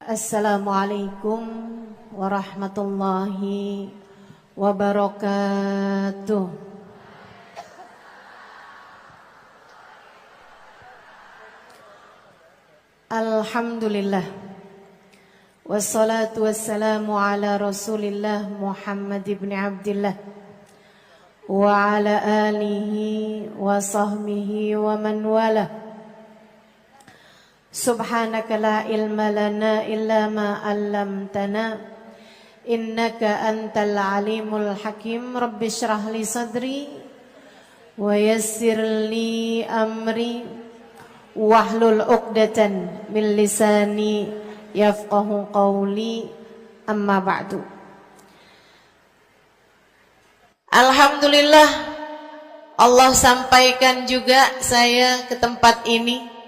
Assalamualaikum warahmatullahi wabarakatuh. Alhamdulillah. Wassalatu wassalamu ala Rasulillah Muhammad ibn Abdillah wa ala alihi wa sahbihi wa man wala. Subhanaka la ilma lana illa ma 'allamtana innaka antal alimul hakim. Rabbi shrah li sadri wa yassir li amri wahlul 'uqdatan min lisani yafqahu qawli. Amma ba'du. Alhamdulillah, Allah sampaikan juga saya ke tempat ini.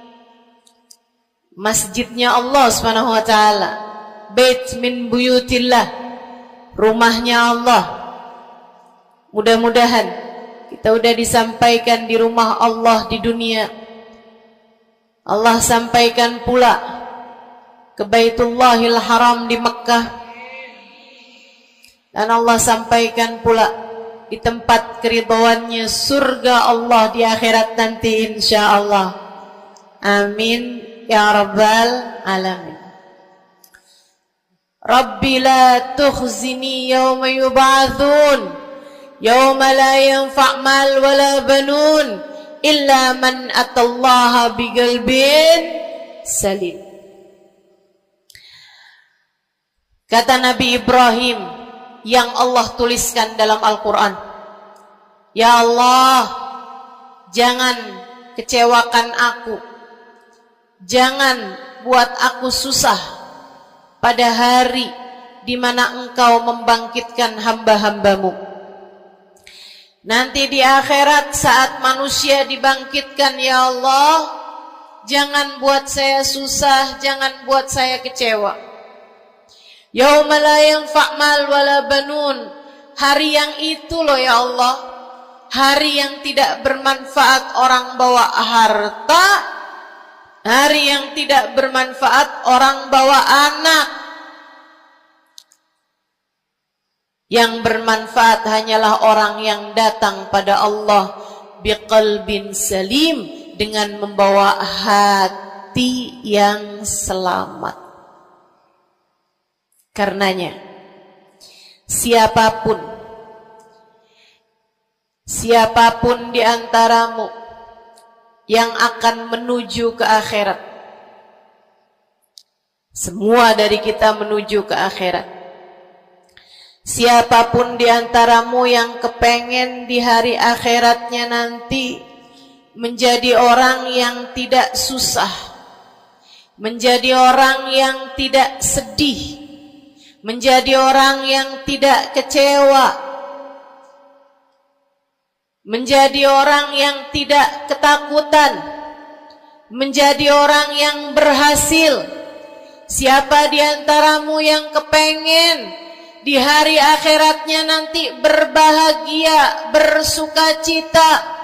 Masjidnya Allah Subhanahu wa taala, bait min buyutillah, rumahnya Allah. Mudah-mudahan kita udah disampaikan di rumah Allah di dunia. Allah sampaikan pula ke Baitullahil Haram di Mekkah, dan Allah sampaikan pula di tempat keridhaannya surga Allah di akhirat nanti insyaallah. Amin ya rabbal alamin. Rabbi la tukhzini yawma yub'atsun yawma la yanfa' mal wala banun illa man atallaha biqalbin salim. Kata Nabi Ibrahim yang Allah tuliskan dalam Al-Quran, ya Allah, jangan kecewakan aku, jangan buat aku susah pada hari di mana Engkau membangkitkan hamba-hambamu. Nanti di akhirat saat manusia dibangkitkan, ya Allah, jangan buat saya susah, jangan buat saya kecewa. Yauma la yanfa' mal wala banun, hari yang itu loh ya Allah, hari yang tidak bermanfaat orang bawa harta, hari yang tidak bermanfaat orang bawa anak. Yang bermanfaat hanyalah orang yang datang pada Allah biqalbin salim, dengan membawa hati yang selamat. Karenanya siapapun di antaramu yang akan menuju ke akhirat, semua dari kita menuju ke akhirat. Siapapun di antaramu yang kepengen di hari akhiratnya nanti menjadi orang yang tidak susah, menjadi orang yang tidak sedih, menjadi orang yang tidak kecewa, menjadi orang yang tidak ketakutan, menjadi orang yang berhasil. Siapa di antaramu yang kepengen di hari akhiratnya nanti berbahagia, bersukacita?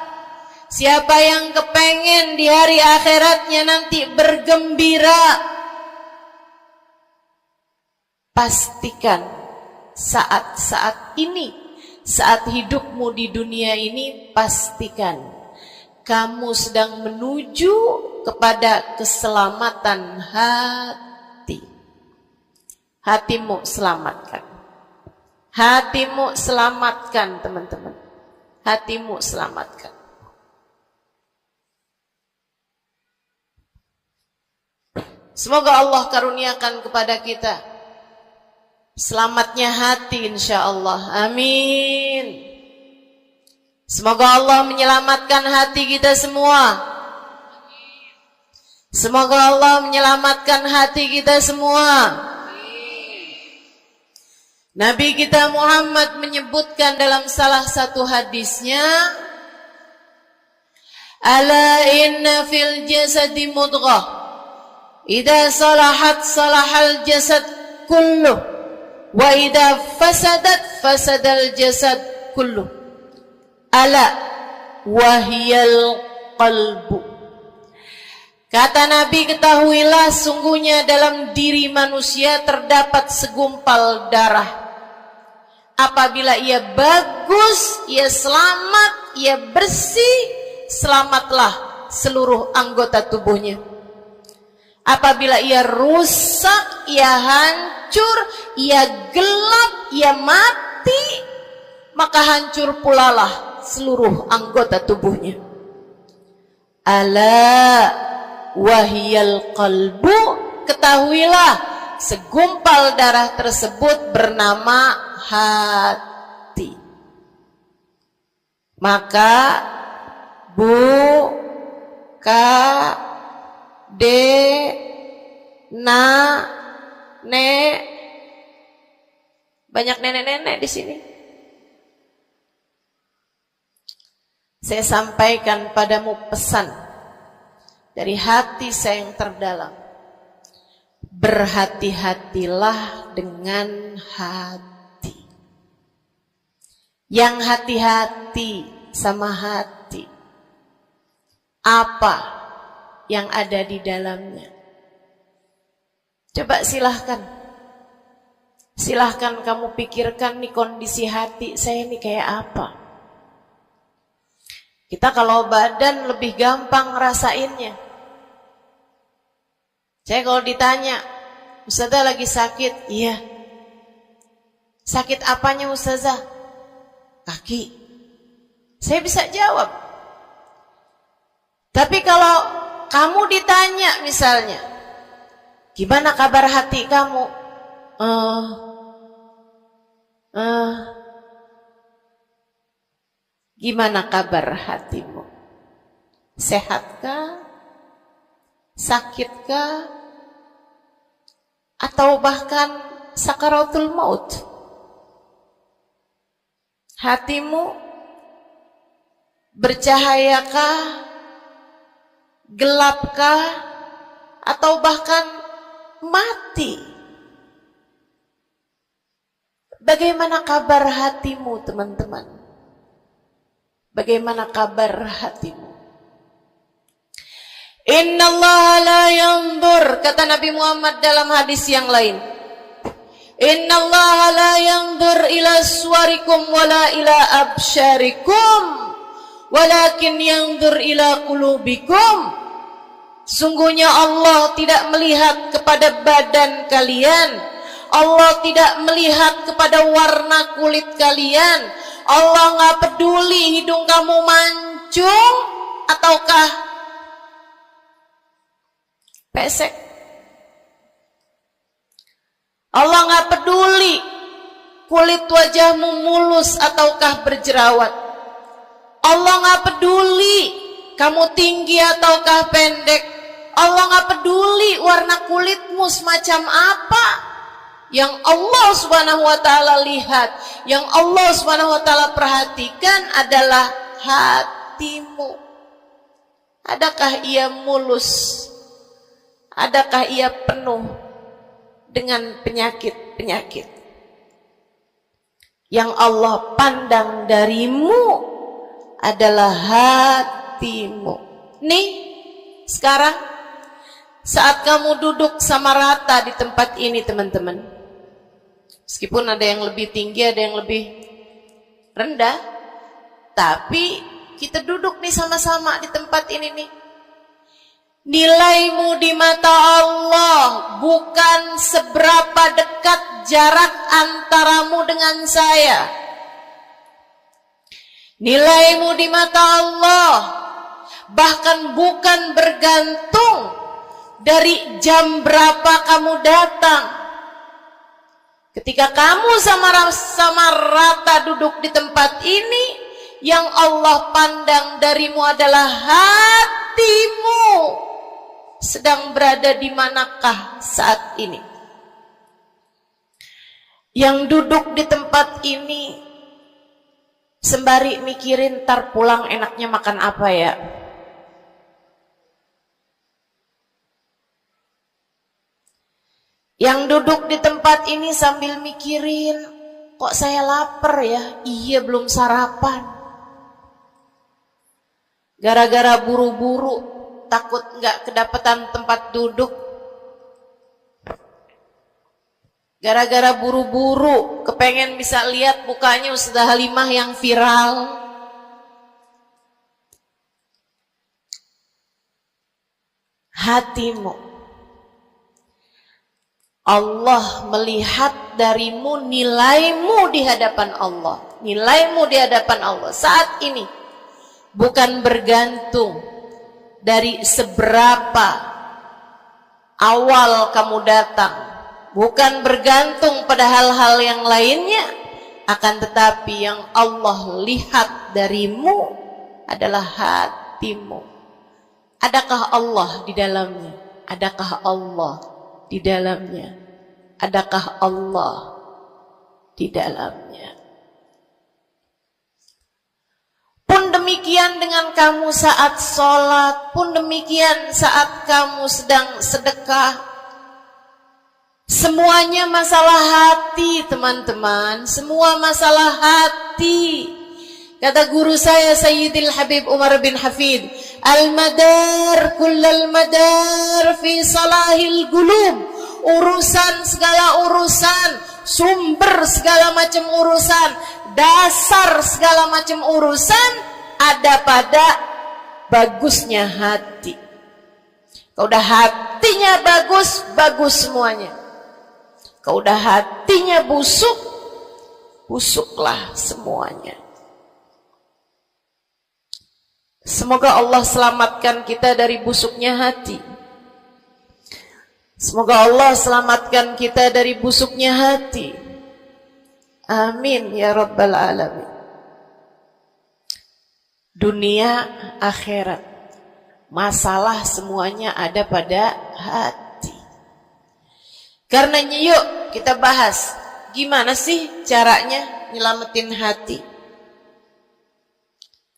Siapa yang kepengen di hari akhiratnya nanti bergembira? Pastikan saat-saat ini, saat hidupmu di dunia ini, pastikan kamu sedang menuju kepada keselamatan hati. Hatimu selamatkan. Hatimu selamatkan, teman-teman. Hatimu selamatkan. Semoga Allah karuniakan kepada kita selamatnya hati insyaallah. Amin. Semoga Allah menyelamatkan hati kita semua. Semoga Allah menyelamatkan hati kita semua. Nabi kita Muhammad menyebutkan dalam salah satu hadisnya, ala inna fil jasadi mudghah, idza salahat salahal jasad kulluh, wa idza fasadat fasadal jasad kullu, ala wahiyal qalbu. Kata Nabi, ketahuilah sungguhnya dalam diri manusia terdapat segumpal darah. Apabila ia bagus, ia selamat, ia bersih, selamatlah seluruh anggota tubuhnya. Apabila ia rusak, ia hancur, ia gelap, ia mati, maka hancur pulalah seluruh anggota tubuhnya. Ala wahiyal qalbu, ketahuilah segumpal darah tersebut bernama hati. Maka bu, ka, de, na, ne, banyak nenek-nenek di sini. Saya sampaikan padamu pesan dari hati saya yang terdalam. Berhati-hatilah dengan hati. Yang hati-hati sama hati, apa yang ada di dalamnya? Coba silahkan kamu pikirkan nih, kondisi hati saya ini kayak apa. Kita kalau badan lebih gampang ngerasainnya. Saya kalau ditanya, Ustazah lagi sakit? Iya. Sakit apanya Ustazah? Kaki. Saya bisa jawab. Tapi kalau kamu ditanya misalnya, gimana kabar hati kamu? Gimana kabar hatimu? Sehatkah? Sakitkah? Atau bahkan sakaratul maut? Hatimu bercahayakah? Gelapkah? Atau bahkan mati? Bagaimana kabar hatimu, teman-teman? Bagaimana kabar hatimu? Innallaha la yanzur, kata Nabi Muhammad dalam hadis yang lain. Innallaha la yanzur ila suwarikum wala ila absyarikum, walakin yanzur ila qulubikum. Sungguhnya Allah tidak melihat kepada badan kalian, Allah tidak melihat kepada warna kulit kalian, Allah nggak peduli hidung kamu mancung ataukah pesek. Allah nggak peduli kulit wajahmu mulus ataukah berjerawat. Allah nggak peduli kamu tinggi ataukah pendek. Allah nggak peduli warna kulitmu semacam apa. Yang Allah Subhanahu wa taala lihat, yang Allah Subhanahu wa taala perhatikan adalah hatimu. Adakah ia mulus? Adakah ia penuh dengan penyakit-penyakit? Yang Allah pandang darimu adalah hatimu. Nih, sekarang saat kamu duduk sama rata di tempat ini, teman-teman, meskipun ada yang lebih tinggi, ada yang lebih rendah, tapi kita duduk nih sama-sama di tempat ini nih. Nilaimu di mata Allah bukan seberapa dekat jarak antaramu dengan saya. Nilaimu di mata Allah bahkan bukan bergantung dari jam berapa kamu datang. Ketika kamu sama rata duduk di tempat ini, yang Allah pandang darimu adalah hatimu. Sedang berada di manakah saat ini? Yang duduk di tempat ini sembari mikirin ntar pulang enaknya makan apa ya? Yang duduk di tempat ini sambil mikirin, kok saya lapar ya? Iya, belum sarapan. Gara-gara buru-buru takut nggak kedapatan tempat duduk. Gara-gara buru-buru, kepengen bisa lihat mukanya Ustazah Halimah yang viral. Hatimu. Allah melihat darimu nilaimu di hadapan Allah. Nilaimu di hadapan Allah saat ini. Bukan bergantung dari seberapa awal kamu datang. Bukan bergantung pada hal-hal yang lainnya, akan tetapi yang Allah lihat darimu adalah hatimu. Adakah Allah di dalamnya? Adakah Allah di dalamnya? Adakah Allah di dalamnya? Pun demikian dengan kamu saat sholat, pun demikian saat kamu sedang sedekah. Semuanya masalah hati, teman-teman. Semua masalah hati. Kata guru saya Sayyidil Habib Umar bin Hafid, al-madar kullal madar fi salahil gulub. Urusan segala urusan, sumber segala macam urusan, dasar segala macam urusan ada pada bagusnya hati. Kalau udah hatinya bagus, bagus semuanya. Kalau udah hatinya busuk, busuklah semuanya. Semoga Allah selamatkan kita dari busuknya hati. Semoga Allah selamatkan kita dari busuknya hati. Amin ya Rabbal Alamin. Dunia, akhirat, masalah semuanya ada pada hati. Karenanya yuk kita bahas gimana sih caranya nyelamatin hati.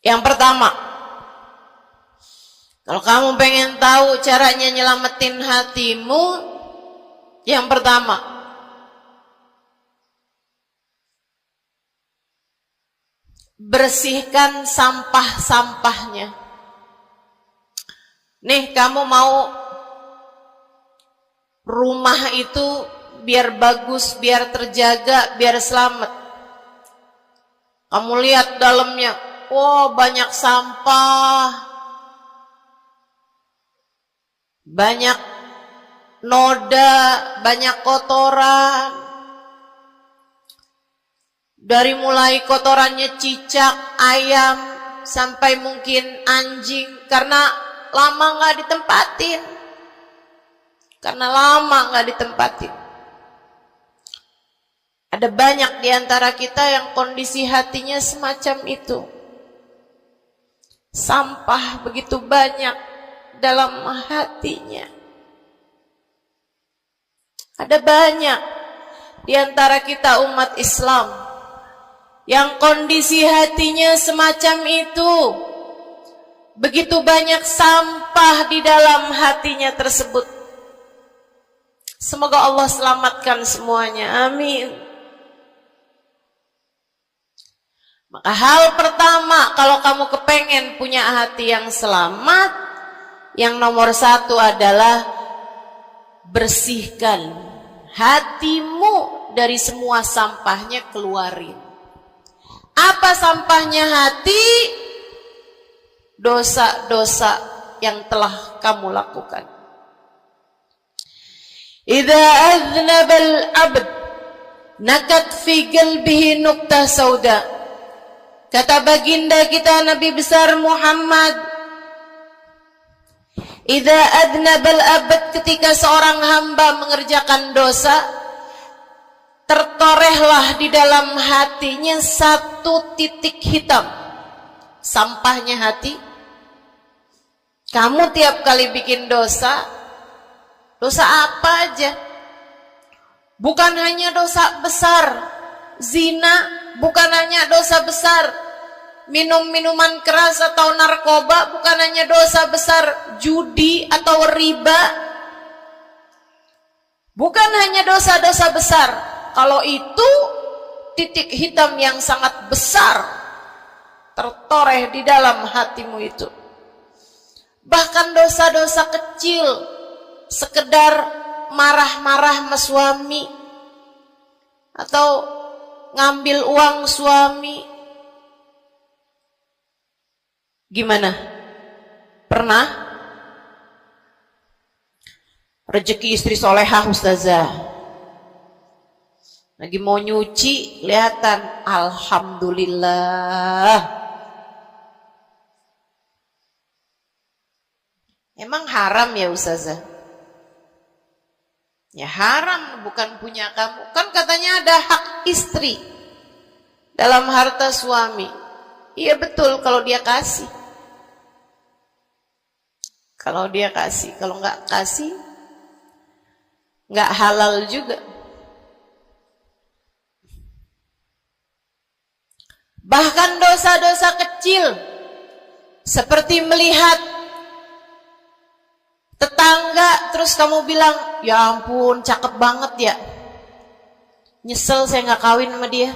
Yang pertama, kalau kamu pengen tahu caranya nyelamatin hatimu, yang pertama, bersihkan sampah-sampahnya. Nih kamu mau rumah itu biar bagus, biar terjaga, biar selamat. Kamu lihat dalamnya, wow banyak sampah, banyak noda, banyak kotoran. Dari mulai kotorannya cicak, ayam, sampai mungkin anjing, karena lama nggak ditempatin. Karena lama nggak ditempatin. Ada banyak di antara kita yang kondisi hatinya semacam itu. Sampah begitu banyak dalam hatinya. Ada banyak di antara kita umat Islam yang kondisi hatinya semacam itu. Begitu banyak sampah di dalam hatinya tersebut. Semoga Allah selamatkan semuanya. Amin. Maka hal pertama, kalau kamu kepengen punya hati yang selamat, yang nomor satu adalah bersihkan hatimu dari semua sampahnya, keluarin. Apa sampahnya hati? Dosa-dosa yang telah kamu lakukan. Idza aznaba al-'abd nakat fi qalbihi nuqtah sauda. Kata baginda kita Nabi besar Muhammad, idza aznaba al-'abd, ketika seorang hamba mengerjakan dosa, tertorehlah di dalam hatinya satu titik hitam. Sampahnya hati. Kamu tiap kali bikin dosa, dosa apa aja? Bukan hanya dosa besar zina, bukan hanya dosa besar minum minuman keras atau narkoba, bukan hanya dosa besar judi atau riba, bukan hanya dosa-dosa besar. Kalau itu titik hitam yang sangat besar tertoreh di dalam hatimu itu. Bahkan dosa-dosa kecil, sekedar marah-marah sama suami atau ngambil uang suami. Gimana? Pernah? Rezeki istri solehah ustazah. Lagi mau nyuci, kelihatan alhamdulillah. Emang haram ya ustazah? Ya haram, bukan punya kamu. Kan katanya ada hak istri dalam harta suami. Iya betul kalau dia kasih. Kalau dia kasih, kalau nggak kasih, nggak halal juga. Bahkan dosa-dosa kecil, seperti melihat tetangga, terus kamu bilang, ya ampun, cakep banget ya. Nyesel saya nggak kawin sama dia.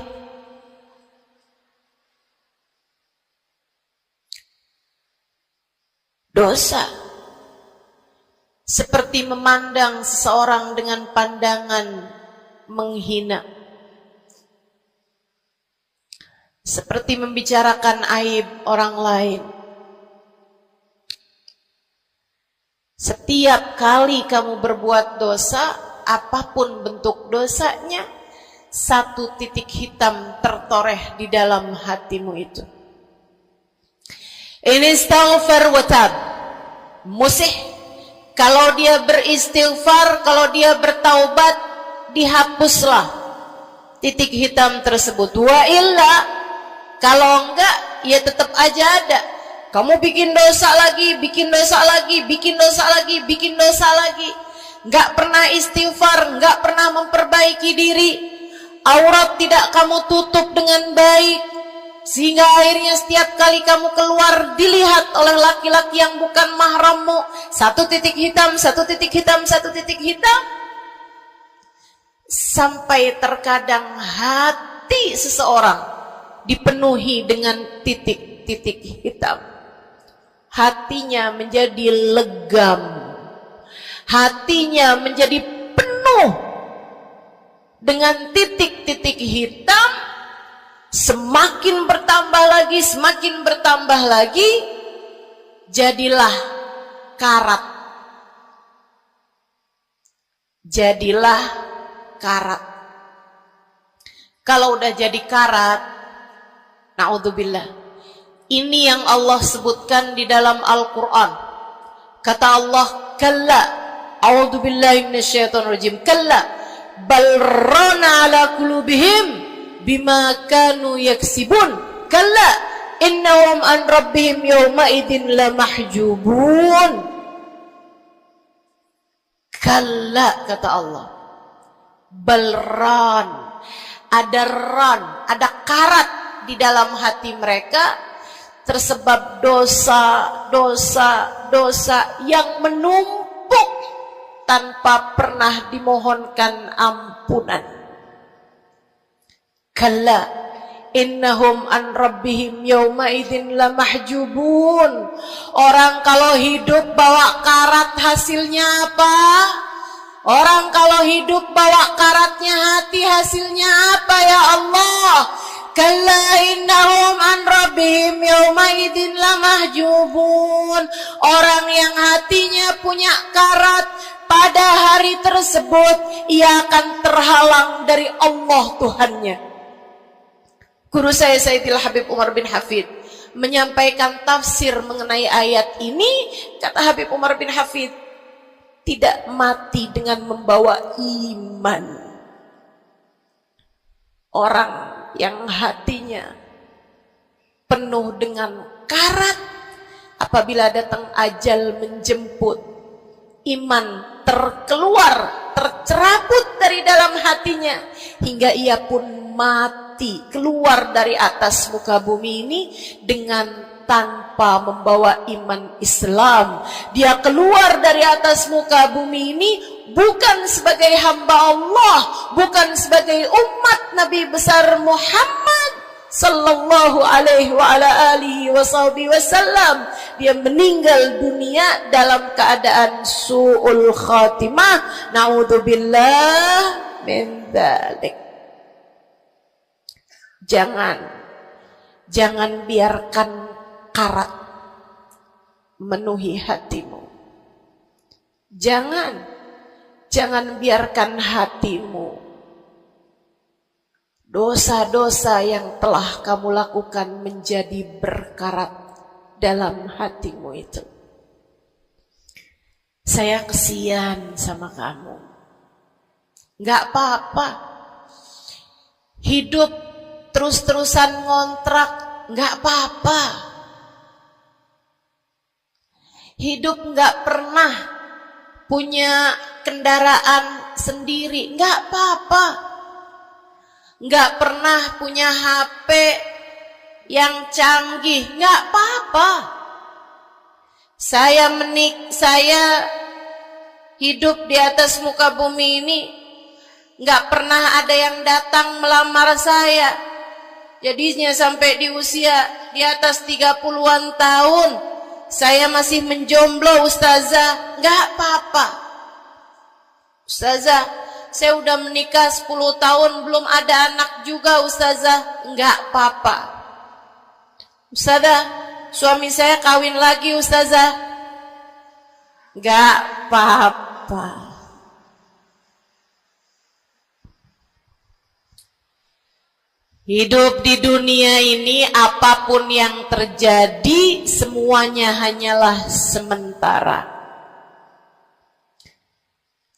Dosa. Seperti memandang seseorang dengan pandangan menghina. Seperti membicarakan aib orang lain. Setiap kali kamu berbuat dosa, apapun bentuk dosanya, satu titik hitam tertoreh di dalam hatimu itu. In istaghfar wa tab. Musih. Kalau dia beristighfar, kalau dia bertaubat, dihapuslah titik hitam tersebut. Wa illa, kalau enggak, ya tetap aja ada. Kamu bikin dosa lagi, bikin dosa lagi, bikin dosa lagi, bikin dosa lagi. Enggak pernah istighfar, enggak pernah memperbaiki diri. Aurat tidak kamu tutup dengan baik. Sehingga akhirnya setiap kali kamu keluar dilihat oleh laki-laki yang bukan mahrammu. Satu titik hitam, satu titik hitam, satu titik hitam. Sampai terkadang hati seseorang dipenuhi dengan titik-titik hitam. Hatinya menjadi legam. Hatinya menjadi penuh dengan titik-titik hitam. Semakin bertambah lagi, semakin bertambah lagi, jadilah karat. Jadilah karat. Kalau udah jadi karat, na'udzubillah. Ini yang Allah sebutkan di dalam Al-Quran. Kata Allah, kalla, a'udzubillahi minasyaitonirrajim, kalla, bal rana ala qulubihim bima kanu yaksibun, kalla innahum an rabbihim yawma idin lamahjubun. Kalla, kata Allah, balran, ada ran, ada karat di dalam hati mereka, tersebab dosa, dosa, dosa yang menumpuk tanpa pernah dimohonkan ampunan. Kalla innahum an rabbihim yawma idzin lamahjubun. Orang kalau hidup bawa karat hasilnya apa? Orang kalau hidup bawa karatnya hati hasilnya apa ya Allah? Kalla innahum an rabbihim yawma idzin lamahjubun. Orang yang hatinya punya karat, pada hari tersebut ia akan terhalang dari Allah Tuhannya. Guru saya Sayyidil Habib Umar bin Hafid menyampaikan tafsir mengenai ayat ini. Kata Habib Umar bin Hafid, tidak mati dengan membawa iman. Orang yang hatinya penuh dengan karat, apabila datang ajal menjemput, iman tercerabut dari dalam hatinya, hingga ia pun mati, keluar dari atas muka bumi ini dengan tanpa membawa iman Islam. Dia keluar dari atas muka bumi ini bukan sebagai hamba Allah, bukan sebagai umat Nabi besar Muhammad sallallahu alaihi wa ala alihi wasallam. Dia meninggal dunia dalam keadaan su'ul khatimah. Naudzubillah min dzalik. Jangan biarkan karat memenuhi hatimu. Jangan biarkan hatimu dosa-dosa yang telah kamu lakukan menjadi berkarat dalam hatimu itu. Saya kesian sama kamu. Gak apa-apa. Hidup terus-terusan ngontrak, gak apa-apa. Hidup gak pernah punya kendaraan sendiri, gak apa-apa. Gak pernah punya HP yang canggih, gak apa-apa. Saya hidup di atas muka bumi ini, gak pernah ada yang datang melamar saya. Jadinya sampai di usia di atas 30-an tahun, saya masih menjomblo, Ustazah. Gak apa-apa. Ustazah, saya udah menikah 10 tahun, belum ada anak juga, Ustazah. Gak apa-apa. Ustazah, suami saya kawin lagi, Ustazah. Gak apa-apa. Hidup di dunia ini, apapun yang terjadi, semuanya hanyalah sementara.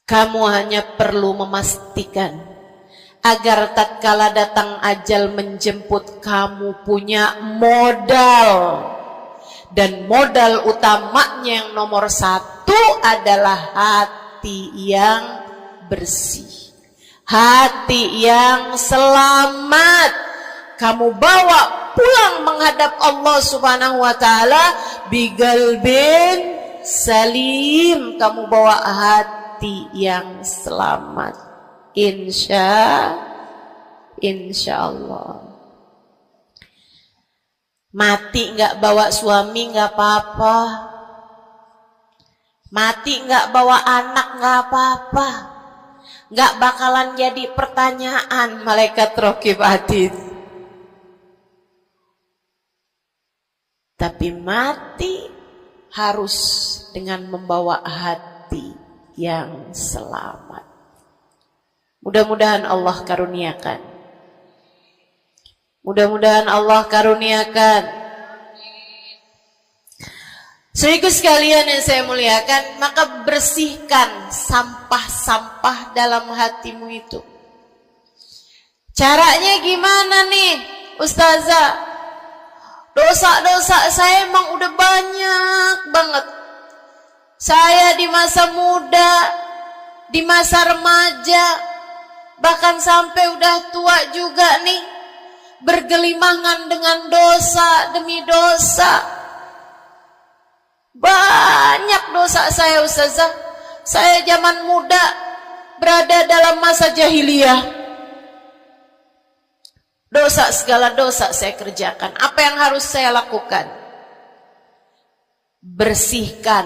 Kamu hanya perlu memastikan agar tatkala datang ajal menjemput, kamu punya modal. Dan modal utamanya yang nomor 1 adalah hati yang bersih. Hati yang selamat. Kamu bawa pulang menghadap Allah Subhanahu wa ta'ala bigalbin salim. Kamu bawa hati yang selamat. Insya Allah. Mati nggak bawa suami nggak apa-apa. Mati nggak bawa anak nggak apa-apa. Nggak bakalan jadi pertanyaan malaikat raqib atid. Tapi mati harus dengan membawa hati yang selamat. Mudah-mudahan Allah karuniakan. Mudah-mudahan Allah karuniakan. Saudaraku sekalian yang saya muliakan, maka bersihkan sampah-sampah dalam hatimu itu. Caranya gimana nih, Ustazah? Dosa-dosa saya emang udah banyak banget. Saya di masa muda, di masa remaja, bahkan sampai udah tua juga nih, bergelimangan dengan dosa demi dosa. Banyak dosa saya, Ustazah. Saya zaman muda berada dalam masa jahiliyah. Dosa, segala dosa saya kerjakan. Apa yang harus saya lakukan? Bersihkan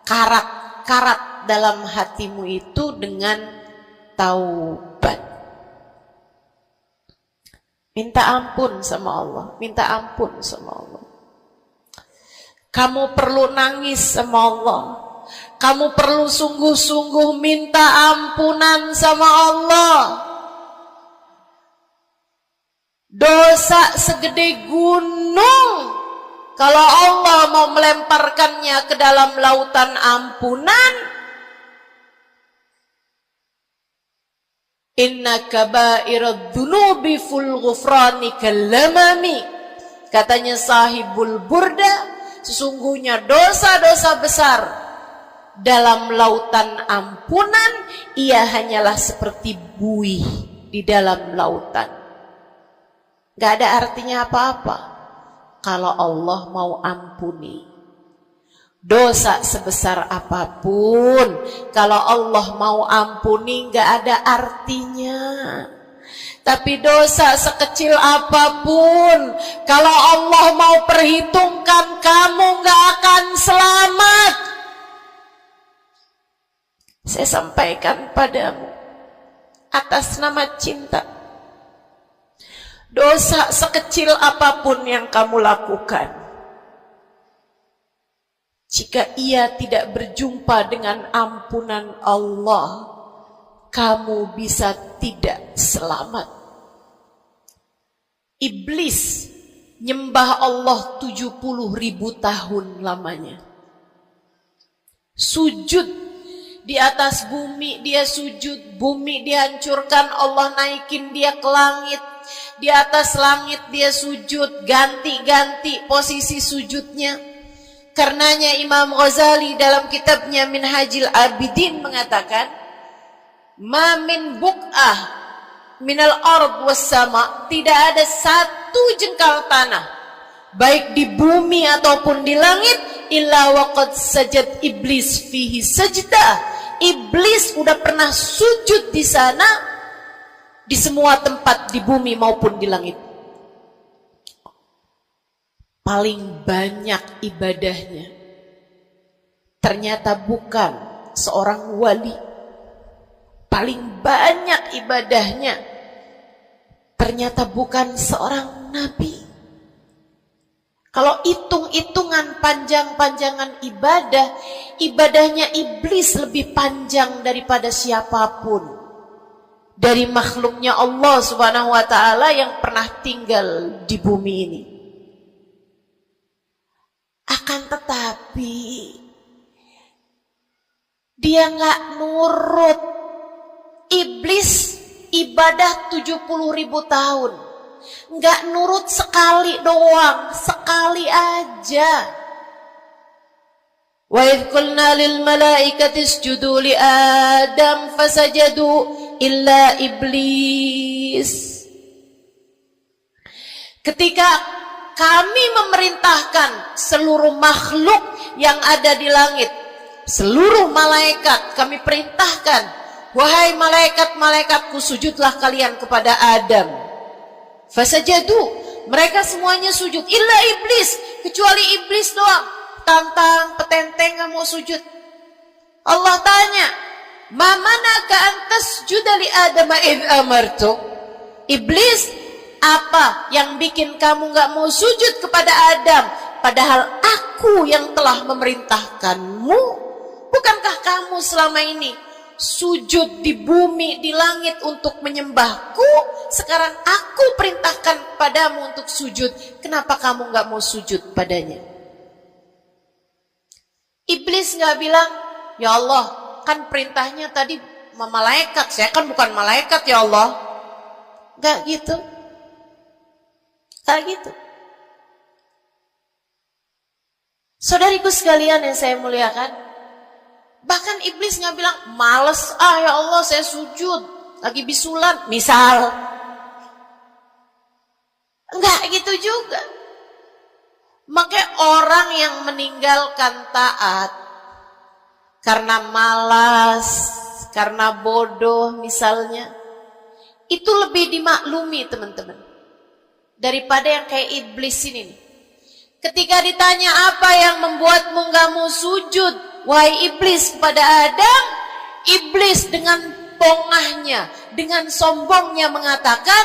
karat-karat dalam hatimu itu dengan taubat. Minta ampun sama Allah. Minta ampun sama Allah. Kamu perlu nangis sama Allah. Kamu perlu sungguh-sungguh minta ampunan sama Allah. Dosa segede gunung, kalau Allah mau melemparkannya ke dalam lautan ampunan, inna kaba'irad dunubi ful ghufrani kallamami. Katanya sahibul burda, sesungguhnya dosa-dosa besar dalam lautan ampunan, ia hanyalah seperti buih di dalam lautan. Gak ada artinya apa-apa kalau Allah mau ampuni. Dosa sebesar apapun, kalau Allah mau ampuni gak ada artinya. Tapi dosa sekecil apapun, kalau Allah mau perhitungkan, kamu gak akan selamat. Saya sampaikan padamu atas nama cinta, dosa sekecil apapun yang kamu lakukan, jika ia tidak berjumpa dengan ampunan Allah, kamu bisa tidak selamat. Iblis nyembah Allah 70.000 tahun lamanya. Sujud di atas bumi, dia sujud, bumi dihancurkan, Allah naikin dia ke langit. Di atas langit dia sujud, ganti-ganti posisi sujudnya. Karenanya Imam Ghazali dalam kitabnya Minhajul Abidin mengatakan, ma min buq'ah minal ard was sama, tidak ada satu jengkal tanah baik di bumi ataupun di langit illa waqad sajad iblis fihi sajdah. Iblis udah pernah sujud di sana, di semua tempat di bumi maupun di langit. Paling banyak ibadahnya ternyata bukan seorang wali. Paling banyak ibadahnya ternyata bukan seorang nabi. Kalau hitung-hitungan panjang-panjangan ibadah, ibadahnya iblis lebih panjang daripada siapapun dari makhluknya Allah Subhanahu wa taala yang pernah tinggal di bumi ini. Akan tetapi dia nggak nurut. Iblis ibadah 70.000 tahun, nggak nurut sekali doang, sekali aja. Wa idh qulna lil malaikati isjudu li Adam fasajadu illa iblis. Ketika kami memerintahkan seluruh makhluk yang ada di langit, seluruh malaikat kami perintahkan, wahai malaikat-malaikatku, sujudlah kalian kepada Adam. Fasajadu, mereka semuanya sujud, illa iblis, kecuali iblis doang. Tantang, petenteng gak mau sujud. Allah tanya, ma manaka antas juda li Adam id amartu. Iblis, apa yang bikin kamu gak mau sujud kepada Adam, padahal aku yang telah memerintahkanmu? Bukankah kamu selama ini sujud di bumi, di langit untuk menyembahku? Sekarang aku perintahkan padamu untuk sujud, kenapa kamu gak mau sujud padanya? Iblis gak bilang, ya Allah, kan perintahnya tadi malaikat, saya kan bukan malaikat ya Allah. Gak gitu. Gak gitu. Saudariku sekalian yang saya muliakan, bahkan iblis gak bilang, males ya Allah saya sujud, lagi bisulan, misal. Enggak gitu juga. Maka orang yang meninggalkan taat karena malas, karena bodoh misalnya, itu lebih dimaklumi teman-teman daripada yang kayak iblis ini nih. Ketika ditanya apa yang membuatmu gak mau sujud, wahai iblis, kepada Adam, iblis dengan bongahnya, dengan sombongnya mengatakan,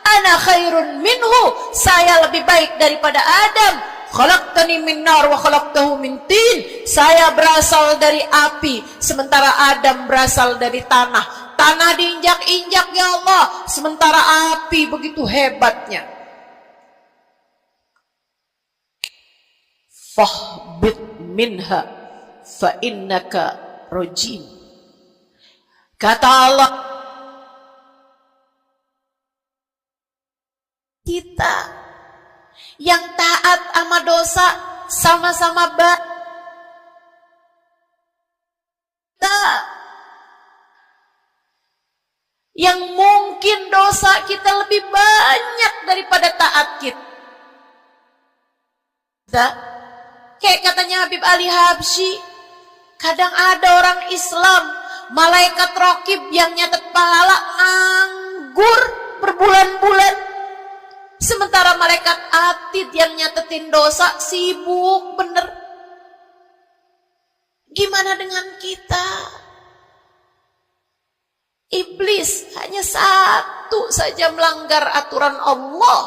ana khairun minhu, saya lebih baik daripada Adam. Khalaqtani min nar wa khalaqtahu min tin, saya berasal dari api, sementara Adam berasal dari tanah. Tanah diinjak-injak ya Allah, sementara api begitu hebatnya. Fahbit minha fa innaka rajim. Kata Allah, kita yang taat sama dosa sama-sama yang mungkin dosa kita lebih banyak daripada taat kita. Kayak katanya Habib Ali Habsyi, kadang ada orang Islam, malaikat raqib yang nyatet pahala nganggur berbulan Sementara malaikat atid yang nyatetin dosa sibuk bener. Gimana dengan kita? Iblis hanya satu saja melanggar aturan Allah.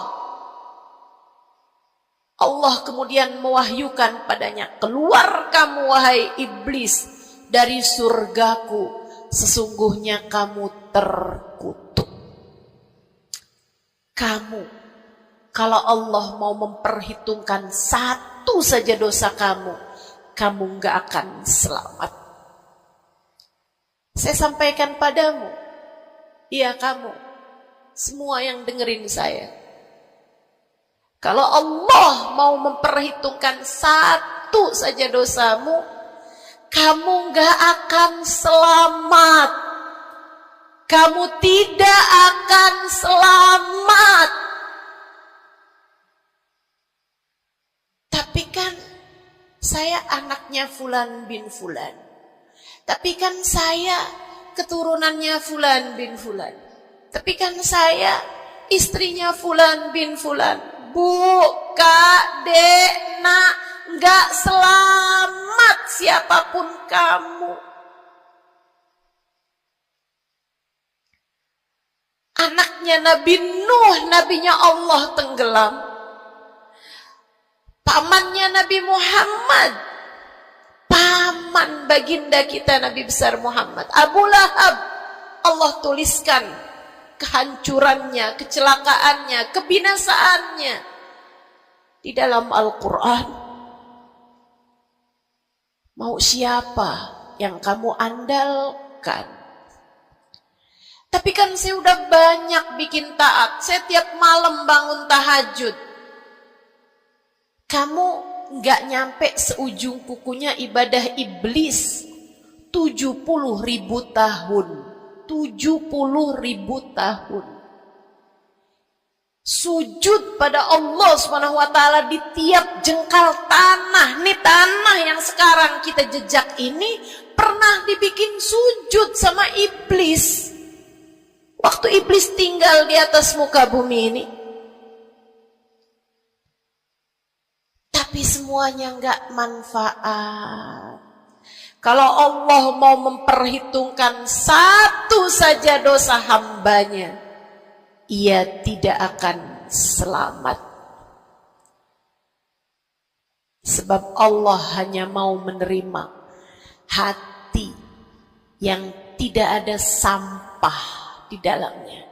Allah kemudian mewahyukan padanya, keluar kamu wahai iblis dari surgaku, sesungguhnya kamu terkutuk. Kamu, kalau Allah mau memperhitungkan satu saja dosa kamu, kamu gak akan selamat. Saya sampaikan padamu, iya kamu, semua yang dengerin saya. Kalau Allah mau memperhitungkan satu saja dosamu, kamu gak akan selamat. Kamu tidak akan selamat. Tapi kan saya anaknya Fulan bin Fulan. Tapi kan saya keturunannya Fulan bin Fulan. Tapi kan saya istrinya Fulan bin Fulan. Bu, Kak, Dek, Nak, gak selamat siapapun kamu. Anaknya Nabi Nuh, nabinya Allah tenggelam. Pamannya Nabi Muhammad, paman baginda kita Nabi besar Muhammad, Abu Lahab, Allah tuliskan kehancurannya, kecelakaannya, kebinasaannya di dalam Al-Quran. Mau siapa yang kamu andalkan? Tapi kan saya udah banyak bikin taat. Saya tiap malam bangun tahajud. Kamu gak nyampe seujung kukunya ibadah iblis. 70.000 tahun. 70.000 tahun. Sujud pada Allah SWT di tiap jengkal tanah. Nih tanah yang sekarang kita jejak ini pernah dibikin sujud sama iblis. Waktu iblis tinggal di atas muka bumi ini. Tapi semuanya enggak manfaat. Kalau Allah mau memperhitungkan satu saja dosa hambanya, ia tidak akan selamat. Sebab Allah hanya mau menerima hati yang tidak ada sampah di dalamnya.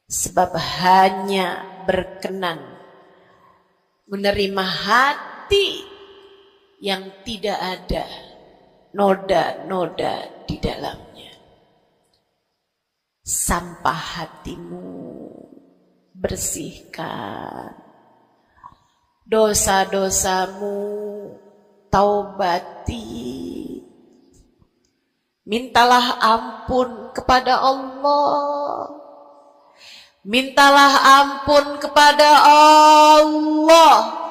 Sebab hanya berkenan menerima hati yang tidak ada noda-noda di dalamnya. Sampah hatimu bersihkan, dosa-dosamu taubati. Mintalah ampun kepada Allah. Mintalah ampun kepada Allah.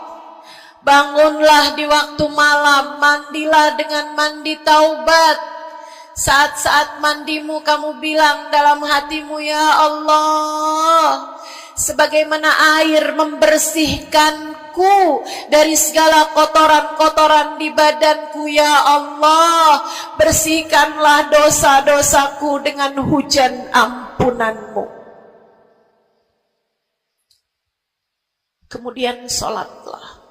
Bangunlah di waktu malam, mandilah dengan mandi taubat. Saat-saat mandimu kamu bilang dalam hatimu, ya Allah, sebagaimana air membersihkanku dari segala kotoran-kotoran di badanku, ya Allah, bersihkanlah dosa-dosaku dengan hujan ampunanmu. Kemudian sholatlah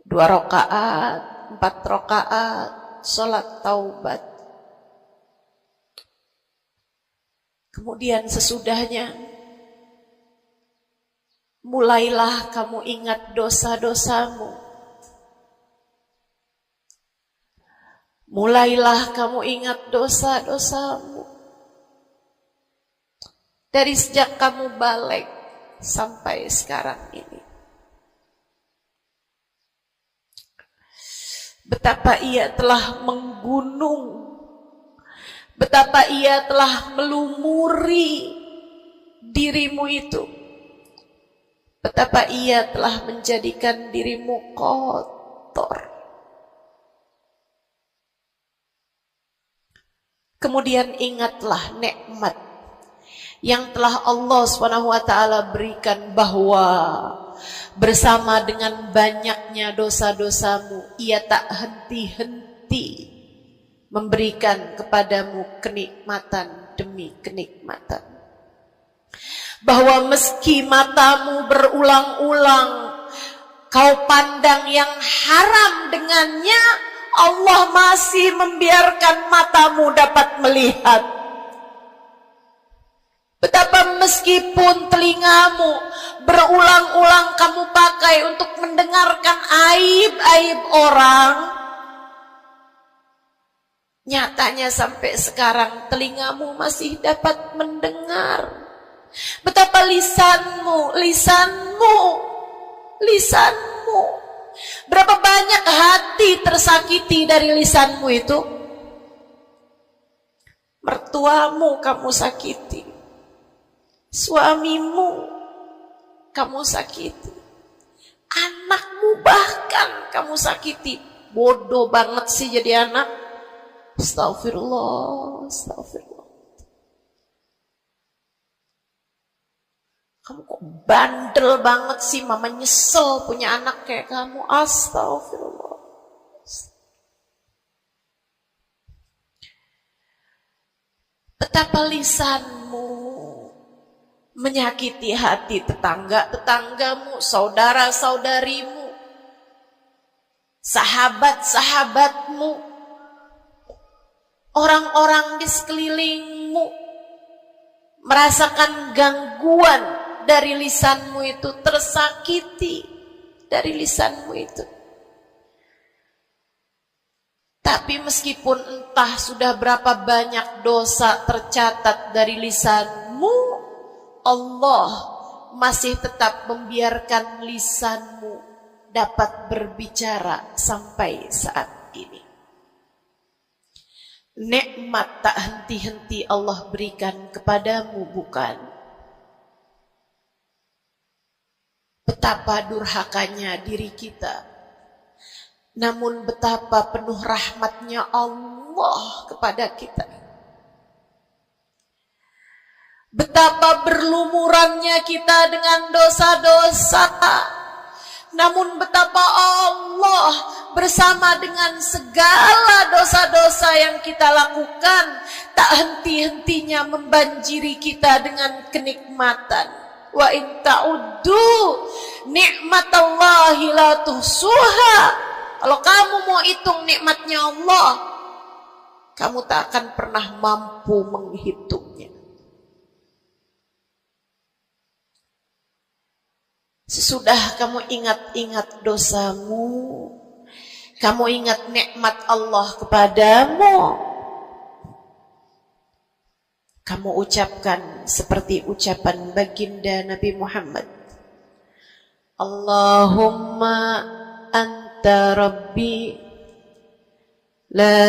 2 rakaat, 4 rakaat, sholat taubat. Kemudian sesudahnya mulailah kamu ingat dosa-dosamu. Mulailah kamu ingat dosa-dosamu. Dari sejak kamu balik sampai sekarang ini. Betapa ia telah menggunung. Betapa ia telah melumuri dirimu itu. Betapa ia telah menjadikan dirimu kotor. Kemudian ingatlah nikmat yang telah Allah SWT berikan, bahwa bersama dengan banyaknya dosa-dosamu, Ia tak henti-henti memberikan kepadamu kenikmatan demi kenikmatan. Bahwa meski matamu berulang-ulang kau pandang yang haram dengannya, Allah masih membiarkan matamu dapat melihat. Betapa meskipun telingamu berulang-ulang kamu pakai untuk mendengarkan aib-aib orang, nyatanya sampai sekarang telingamu masih dapat mendengar. Betapa lisanmu, berapa banyak hati tersakiti dari lisanmu itu. Mertuamu kamu sakiti, suamimu kamu sakiti, anakmu bahkan kamu sakiti. Bodoh banget sih jadi anak. Astagfirullah. Kamu kok bandel banget sih, mama nyesel punya anak kayak kamu. Astagfirullah. Betapa lisanmu menyakiti hati tetanggamu, saudara-saudarimu, sahabat-sahabatmu, orang-orang di sekelilingmu merasakan gangguan dari lisanmu itu, tersakiti dari lisanmu itu. Tapi meskipun entah sudah berapa banyak dosa tercatat dari lisanmu, Allah masih tetap membiarkan lisanmu dapat berbicara sampai saat ini. Nikmat tak henti-henti Allah berikan kepadamu, bukan? Betapa durhakanya diri kita, namun betapa penuh rahmatnya Allah kepada kita. Betapa berlumurannya kita dengan dosa-dosa, namun betapa Allah bersama dengan segala dosa-dosa yang kita lakukan tak henti-hentinya membanjiri kita dengan kenikmatan. Wa in ta'uddu nikmatallahi la tuhsuha. Kalau kamu mau hitung nikmatnya Allah, kamu tak akan pernah mampu menghitungnya. Sesudah kamu ingat-ingat dosamu, kamu ingat nikmat Allah kepadamu, kamu ucapkan seperti ucapan baginda Nabi Muhammad, Allahumma anta rabbi la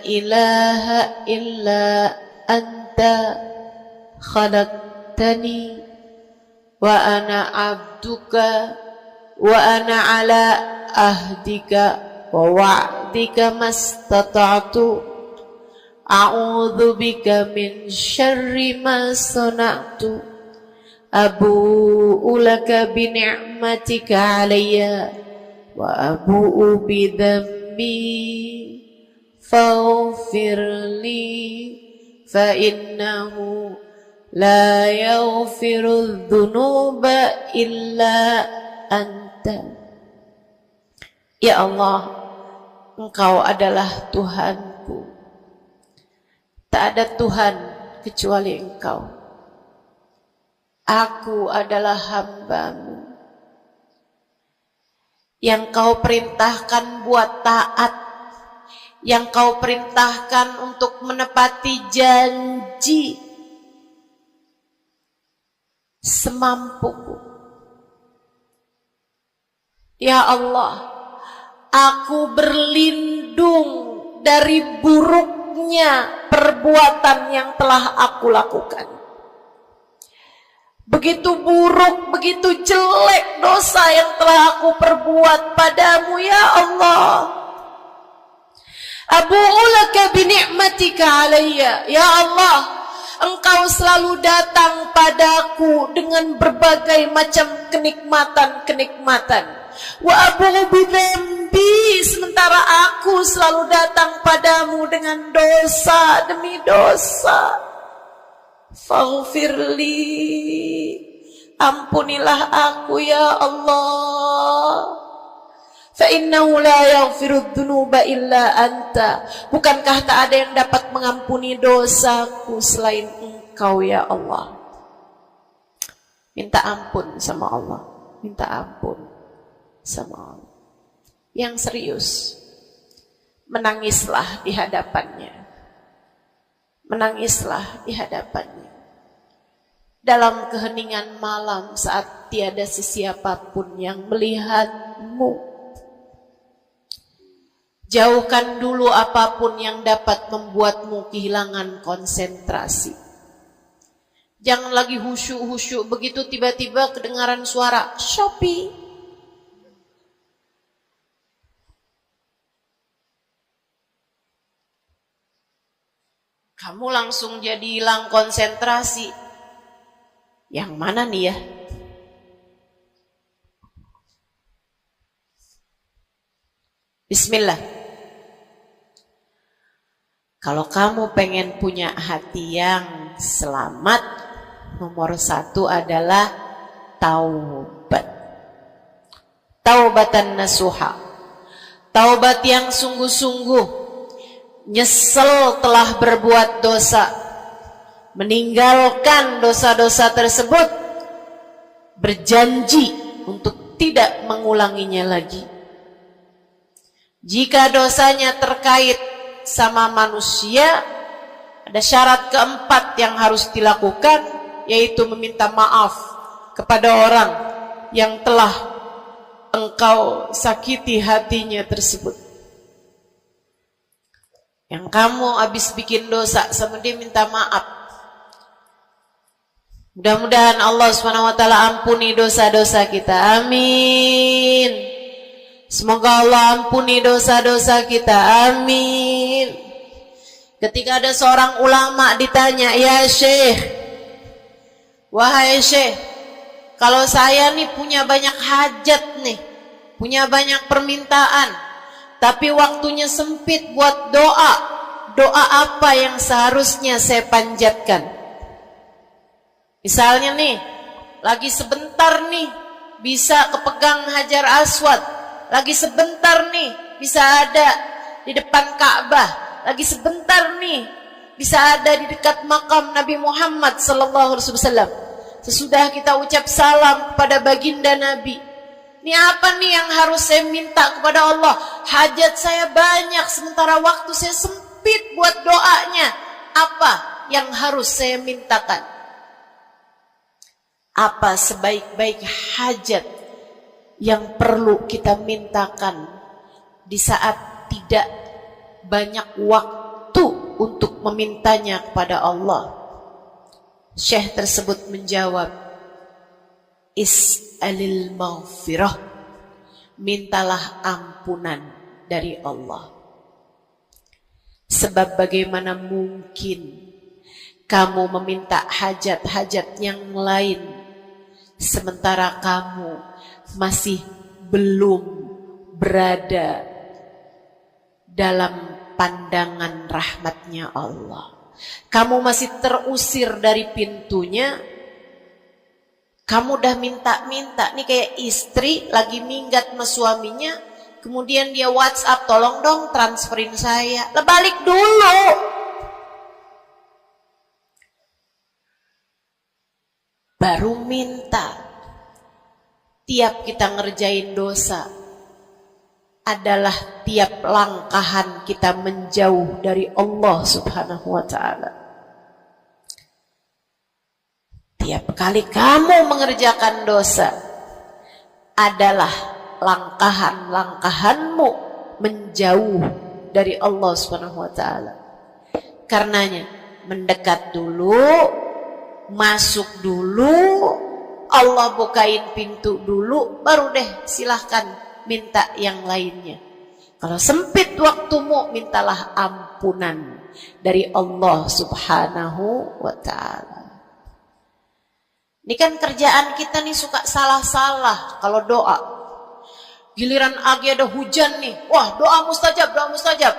ilaha illa anta khalaqtani wa ana abduka wa ana ala ahdika wa wa'dika mastata'tu a'udzu bika min syarri ma sana'tu abu'u laka bi ni'matika 'alayya wa abu'u bi dhanbi faghfir li fa innahu la yaghfiru dzunuba illa anta. Ya Allah, Engkau adalah Tuhanku. Tak ada Tuhan kecuali Engkau. Aku adalah hamba-Mu yang Kau perintahkan buat taat, yang Kau perintahkan untuk menepati janji semampuku. Ya Allah, aku berlindung dari buruknya perbuatan yang telah aku lakukan. Begitu buruk, begitu jelek dosa yang telah aku perbuat padamu, ya Allah. Abu'u laka bi ni'matika 'alayya. Ya Allah, Engkau selalu datang padaku dengan berbagai macam kenikmatan-kenikmatan. Wa abu bidzambi, sementara aku selalu datang padamu dengan dosa demi dosa. Faghfirli, ampunilah aku ya Allah. Fa innahu la yaghfiru dzunuba illa anta. Bukankah tak ada yang dapat mengampuni dosaku selain Engkau ya Allah. Minta ampun sama Allah. Minta ampun sama Allah. Yang serius, menangislah di hadapannya. Menangislah di hadapannya. Dalam keheningan malam saat tiada sesiapapun yang melihatmu. Jauhkan dulu apapun yang dapat membuatmu kehilangan konsentrasi. Jangan lagi khusyuk-khusyuk begitu tiba-tiba kedengaran suara Shopee. Kamu langsung jadi hilang konsentrasi. Yang mana nih ya? Bismillah. Kalau kamu pengen punya hati yang selamat, nomor 1 adalah taubat. Taubatan nasuha. Taubat yang sungguh-sungguh. Nyesel telah berbuat dosa. Meninggalkan dosa-dosa tersebut. Berjanji untuk tidak mengulanginya lagi. Jika dosanya terkait sama manusia, ada syarat keempat yang harus dilakukan, yaitu meminta maaf kepada orang yang telah engkau sakiti hatinya tersebut. Yang kamu habis bikin dosa sama dia, minta maaf. Mudah-mudahan Allah SWT ampuni dosa-dosa kita. Amin. Semoga Allah ampuni dosa-dosa kita. Amin. Ketika ada seorang ulama ditanya, ya Syekh, wahai Syekh, kalau saya nih punya banyak hajat nih, punya banyak permintaan, tapi waktunya sempit buat doa, doa apa yang seharusnya saya panjatkan? Misalnya nih, lagi sebentar nih bisa kepegang Hajar Aswad, lagi sebentar nih bisa ada di depan Ka'bah, lagi sebentar nih bisa ada di dekat makam Nabi Muhammad sallallahu alaihi wasallam. Sesudah kita ucap salam kepada baginda Nabi, ini apa nih yang harus saya minta kepada Allah? Hajat saya banyak sementara waktu saya sempit buat doanya. Apa yang harus saya mintakan? Apa sebaik-baik hajat yang perlu kita mintakan di saat tidak banyak waktu untuk memintanya kepada Allah? Syekh tersebut menjawab, is'alil maghfirah, mintalah ampunan dari Allah. Sebab bagaimana mungkin kamu meminta hajat-hajat yang lain sementara kamu masih belum berada dalam pandangan rahmatnya Allah. Kamu masih terusir dari pintunya. Kamu udah minta-minta. Nih kayak istri lagi minggat sama suaminya, kemudian dia WhatsApp, tolong dong transferin saya. Lah balik dulu. Baru minta. Tiap kita ngerjain dosa adalah tiap langkahan kita menjauh dari Allah Subhanahu wa ta'ala. Tiap kali kamu mengerjakan dosa adalah langkahan-langkahanmu menjauh dari Allah Subhanahu wa ta'ala. Karenanya mendekat dulu, masuk dulu, Allah bukain pintu dulu, baru deh silahkan minta yang lainnya. Kalau sempit waktumu, mintalah ampunan dari Allah Subhanahu wa ta'ala. Ini kan kerjaan kita nih suka salah-salah kalau doa. Giliran lagi ada hujan nih, wah doa mustajab,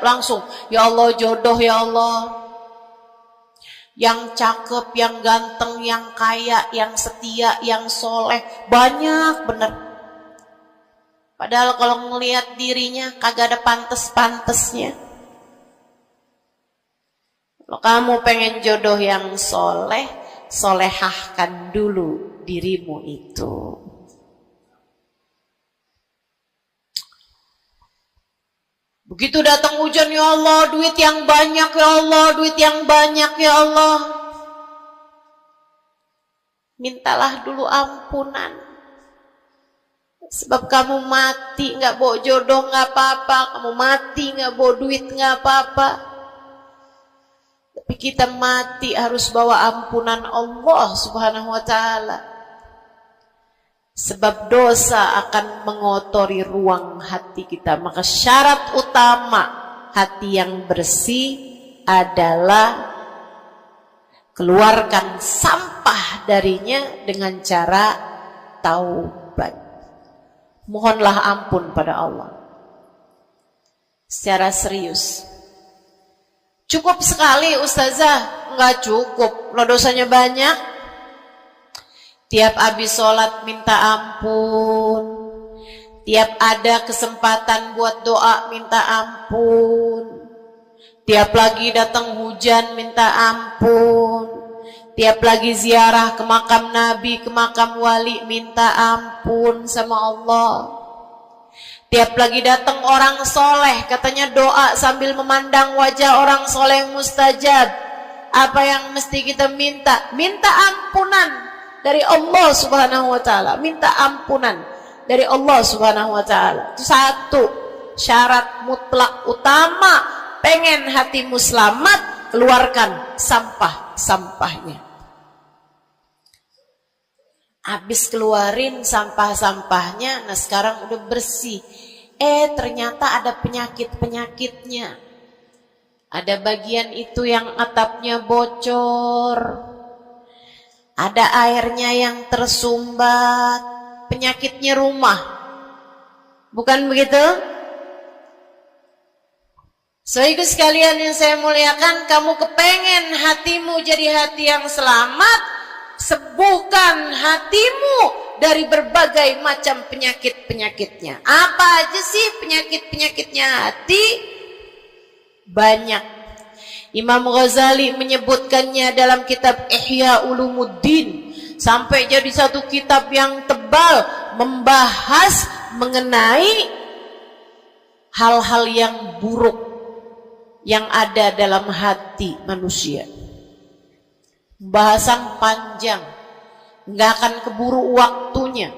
langsung. Ya Allah jodoh ya Allah. Yang cakep, yang ganteng, yang kaya, yang setia, yang soleh, banyak bener. Padahal kalau ngelihat dirinya kagak ada pantes-pantesnya. Kalau kamu pengen jodoh yang soleh, solehahkan dulu dirimu itu. Begitu datang hujan, ya Allah, duit yang banyak ya Allah, duit yang banyak ya Allah. Mintalah dulu ampunan. Sebab kamu mati gak bawa jodoh gak apa-apa, kamu mati gak bawa duit gak apa-apa. Tapi kita mati harus bawa ampunan Allah Subhanahu wa ta'ala. Sebab dosa akan mengotori ruang hati kita. Maka syarat utama hati yang bersih adalah keluarkan sampah darinya dengan cara taubat. Mohonlah ampun pada Allah secara serius. Cukup sekali ustazah? Enggak cukup, lo dosanya banyak. Tiap habis sholat minta ampun, tiap ada kesempatan buat doa minta ampun, tiap lagi datang hujan minta ampun, tiap lagi ziarah ke makam Nabi, ke makam wali minta ampun sama Allah. Tiap lagi datang orang soleh, katanya doa sambil memandang wajah orang soleh mustajab. Apa yang mesti kita minta? Minta ampunan dari Allah Subhanahu wa ta'ala. Minta ampunan dari Allah Subhanahu wa ta'ala. Itu satu syarat mutlak utama. Pengen hatimu selamat, keluarkan sampah-sampahnya. Habis keluarin sampah-sampahnya, nah sekarang udah bersih. Ternyata ada penyakit-penyakitnya. Ada bagian itu yang atapnya bocor, ada airnya yang tersumbat, penyakitnya rumah. Bukan begitu? Saudara sekalian yang saya muliakan, kamu kepengen hatimu jadi hati yang selamat, sembuhkan hatimu dari berbagai macam penyakit-penyakitnya. Apa aja sih penyakit-penyakitnya hati? Banyak. Imam Ghazali menyebutkannya dalam kitab Ihya Ulumuddin. Sampai jadi satu kitab yang tebal membahas mengenai hal-hal yang buruk yang ada dalam hati manusia. Bahasan panjang, nggak akan keburu waktunya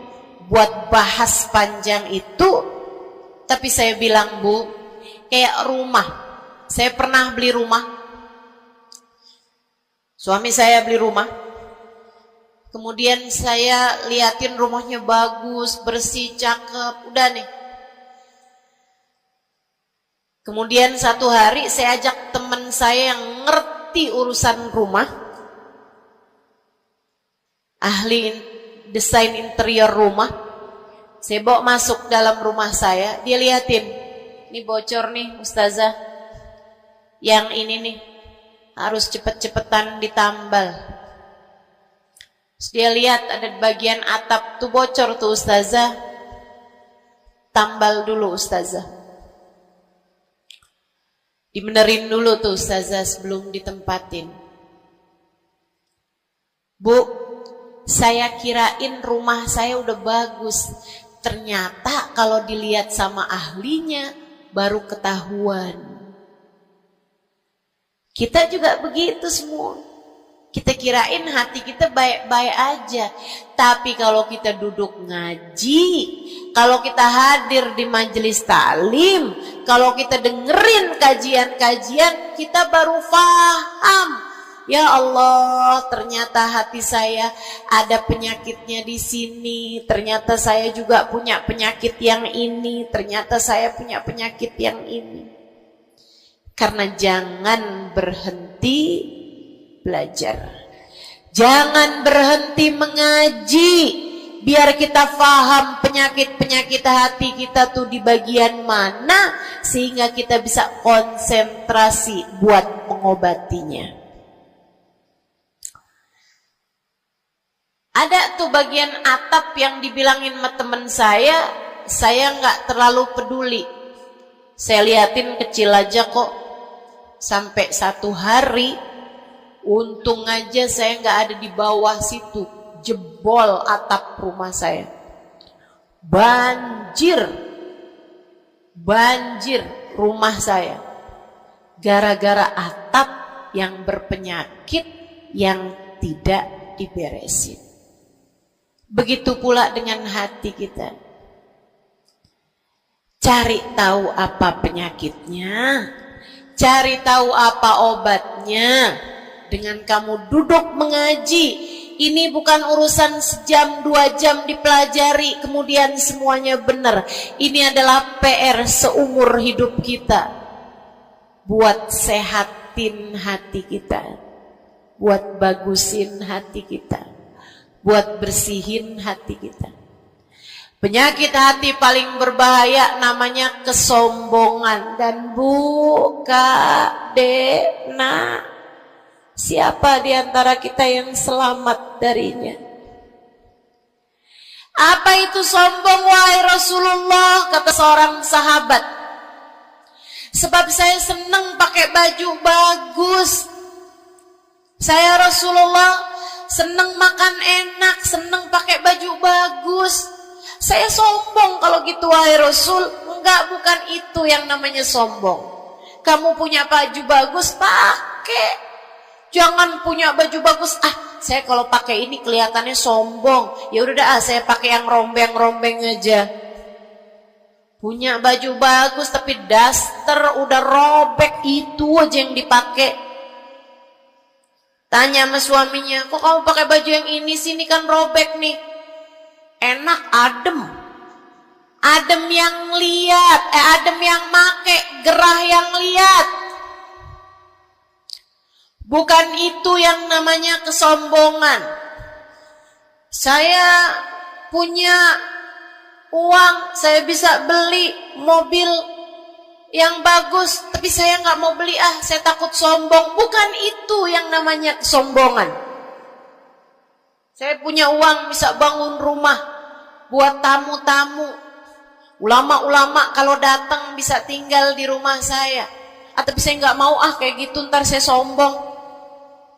buat bahas panjang itu. Tapi saya bilang, Bu, kayak rumah. Saya pernah beli rumah. Suami saya beli rumah. Kemudian saya liatin rumahnya bagus, bersih, cakep. Udah nih. Kemudian satu hari saya ajak teman saya yang ngerti urusan rumah, ahli desain interior rumah. Saya bawa masuk dalam rumah saya. Dia liatin, ini bocor nih ustazah, yang ini nih harus cepet-cepetan ditambal. Terus dia lihat ada bagian atap tuh bocor tuh ustazah, tambal dulu ustazah, dibenerin dulu tuh ustazah sebelum ditempatin. Bu, saya kirain rumah saya udah bagus, ternyata kalau dilihat sama ahlinya baru ketahuan. Kita juga begitu semua. Kita kirain hati kita baik-baik aja. Tapi kalau kita duduk ngaji, kalau kita hadir di majelis taklim, kalau kita dengerin kajian-kajian, kita baru paham. Ya Allah, ternyata hati saya ada penyakitnya di sini. Ternyata saya juga punya penyakit yang ini. Ternyata saya punya penyakit yang ini. Karena jangan berhenti belajar. Jangan berhenti mengaji, biar kita paham penyakit-penyakit hati kita tuh di bagian mana, sehingga kita bisa konsentrasi buat mengobatinya. Ada tuh bagian atap yang dibilangin sama temen saya nggak terlalu peduli. Saya liatin kecil aja kok. Sampai satu hari, untung aja saya nggak ada di bawah situ. Jebol atap rumah saya. Banjir rumah saya. Gara-gara atap yang berpenyakit yang tidak diberesin. Begitu pula dengan hati kita. Cari tahu apa penyakitnya, cari tahu apa obatnya. Dengan kamu duduk mengaji, ini bukan urusan sejam 2 jam dipelajari kemudian semuanya benar. Ini adalah PR seumur hidup kita. Buat sehatin hati kita, buat bagusin hati kita, buat bersihin hati kita. Penyakit hati paling berbahaya namanya kesombongan. Dan Bu, Kak, Dek, Nak, siapa di antara kita yang selamat darinya? Apa itu sombong, wahai Rasulullah? Kata seorang sahabat, sebab saya senang pakai baju bagus. Saya Rasulullah senang makan enak, senang pakai baju bagus. Saya sombong kalau gitu, wahai Rasul. Enggak, bukan itu yang namanya sombong. Kamu punya baju bagus, pakai. Jangan punya baju bagus, saya kalau pakai ini kelihatannya sombong. Ya udah dah, saya pakai yang rombeng-rombeng aja. Punya baju bagus tapi daster udah robek, itu aja yang dipakai. Tanya sama suaminya, kok kamu pakai baju yang ini sih, ini kan robek nih. Enak, adem. Adem yang lihat, adem yang make, gerah yang lihat. Bukan itu yang namanya kesombongan. Saya punya uang, saya bisa beli mobil yang bagus, tapi saya nggak mau beli, saya takut sombong. Bukan itu yang namanya kesombongan. Saya punya uang, bisa bangun rumah buat tamu-tamu, ulama-ulama kalau datang bisa tinggal di rumah saya. Tapi saya nggak mau, kayak gitu ntar saya sombong.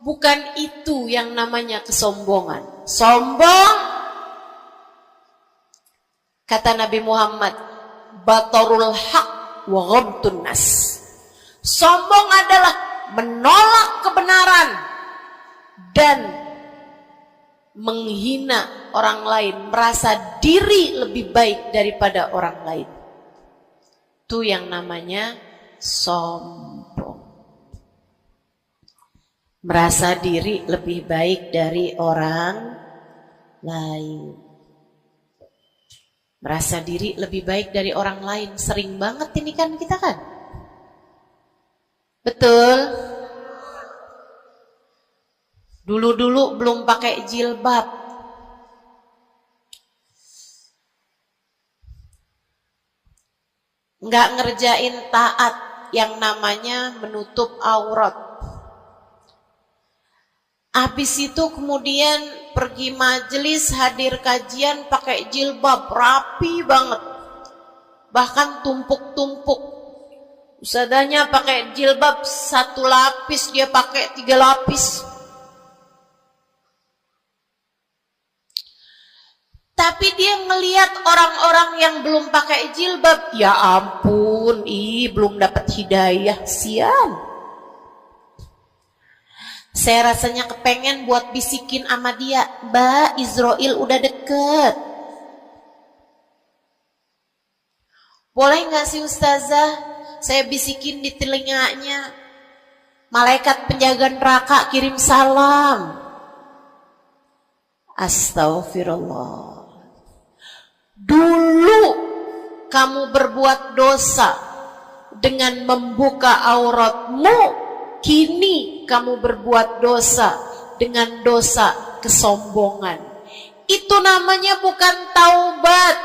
Bukan itu yang namanya kesombongan. Sombong, kata Nabi Muhammad, batarul haq wa ghamtun nas. Sombong adalah menolak kebenaran dan menghina orang lain, merasa diri lebih baik daripada orang lain. Itu yang namanya sombong. Merasa diri lebih baik dari orang lain. Merasa diri lebih baik dari orang lain. Sering banget ini kan kita kan. Betul? Dulu-dulu belum pakai jilbab. Nggak ngerjain taat yang namanya menutup aurat. Habis itu kemudian pergi majelis, hadir kajian pakai jilbab, rapi banget. Bahkan tumpuk-tumpuk. Ustadzanya pakai jilbab 1 lapis, dia pakai 3 lapis. Tapi dia ngelihat orang-orang yang belum pakai jilbab, ya ampun, belum dapat hidayah, sian. Saya rasanya kepengen buat bisikin sama dia, Mbak, Israel udah deket. Boleh gak sih Ustazah, saya bisikin di telinganya, malaikat penjaga neraka kirim salam. Astagfirullah. Dulu kamu berbuat dosa dengan membuka auratmu, kini kamu berbuat dosa dengan dosa kesombongan. Itu namanya bukan taubat.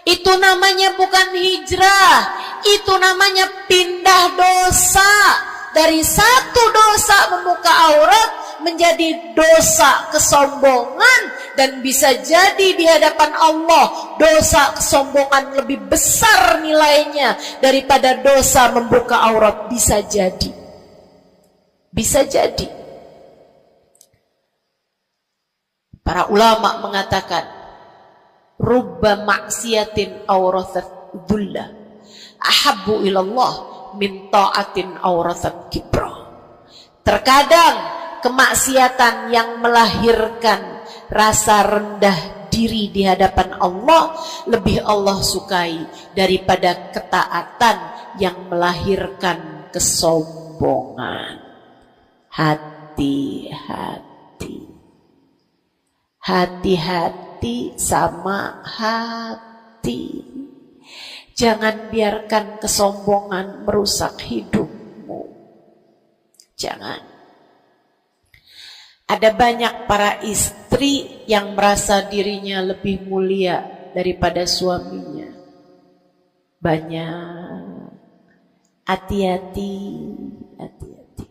Itu namanya bukan hijrah. Itu namanya pindah dosa. Dari satu dosa membuka aurat menjadi dosa kesombongan, dan bisa jadi di hadapan Allah dosa kesombongan lebih besar nilainya daripada dosa membuka aurat. Bisa jadi. Bisa jadi. Para ulama mengatakan, rubba maksiatin aurathat dhulla ahabbu ilallah min ta'atin aurathat kibra. Terkadang kemaksiatan yang melahirkan rasa rendah diri di hadapan Allah lebih Allah sukai daripada ketaatan yang melahirkan kesombongan. Hati-hati. Hati-hati sama hati. Jangan biarkan kesombongan merusak hidupmu. Jangan. Ada banyak para istri yang merasa dirinya lebih mulia daripada suaminya. Banyak. Hati-hati, hati-hati.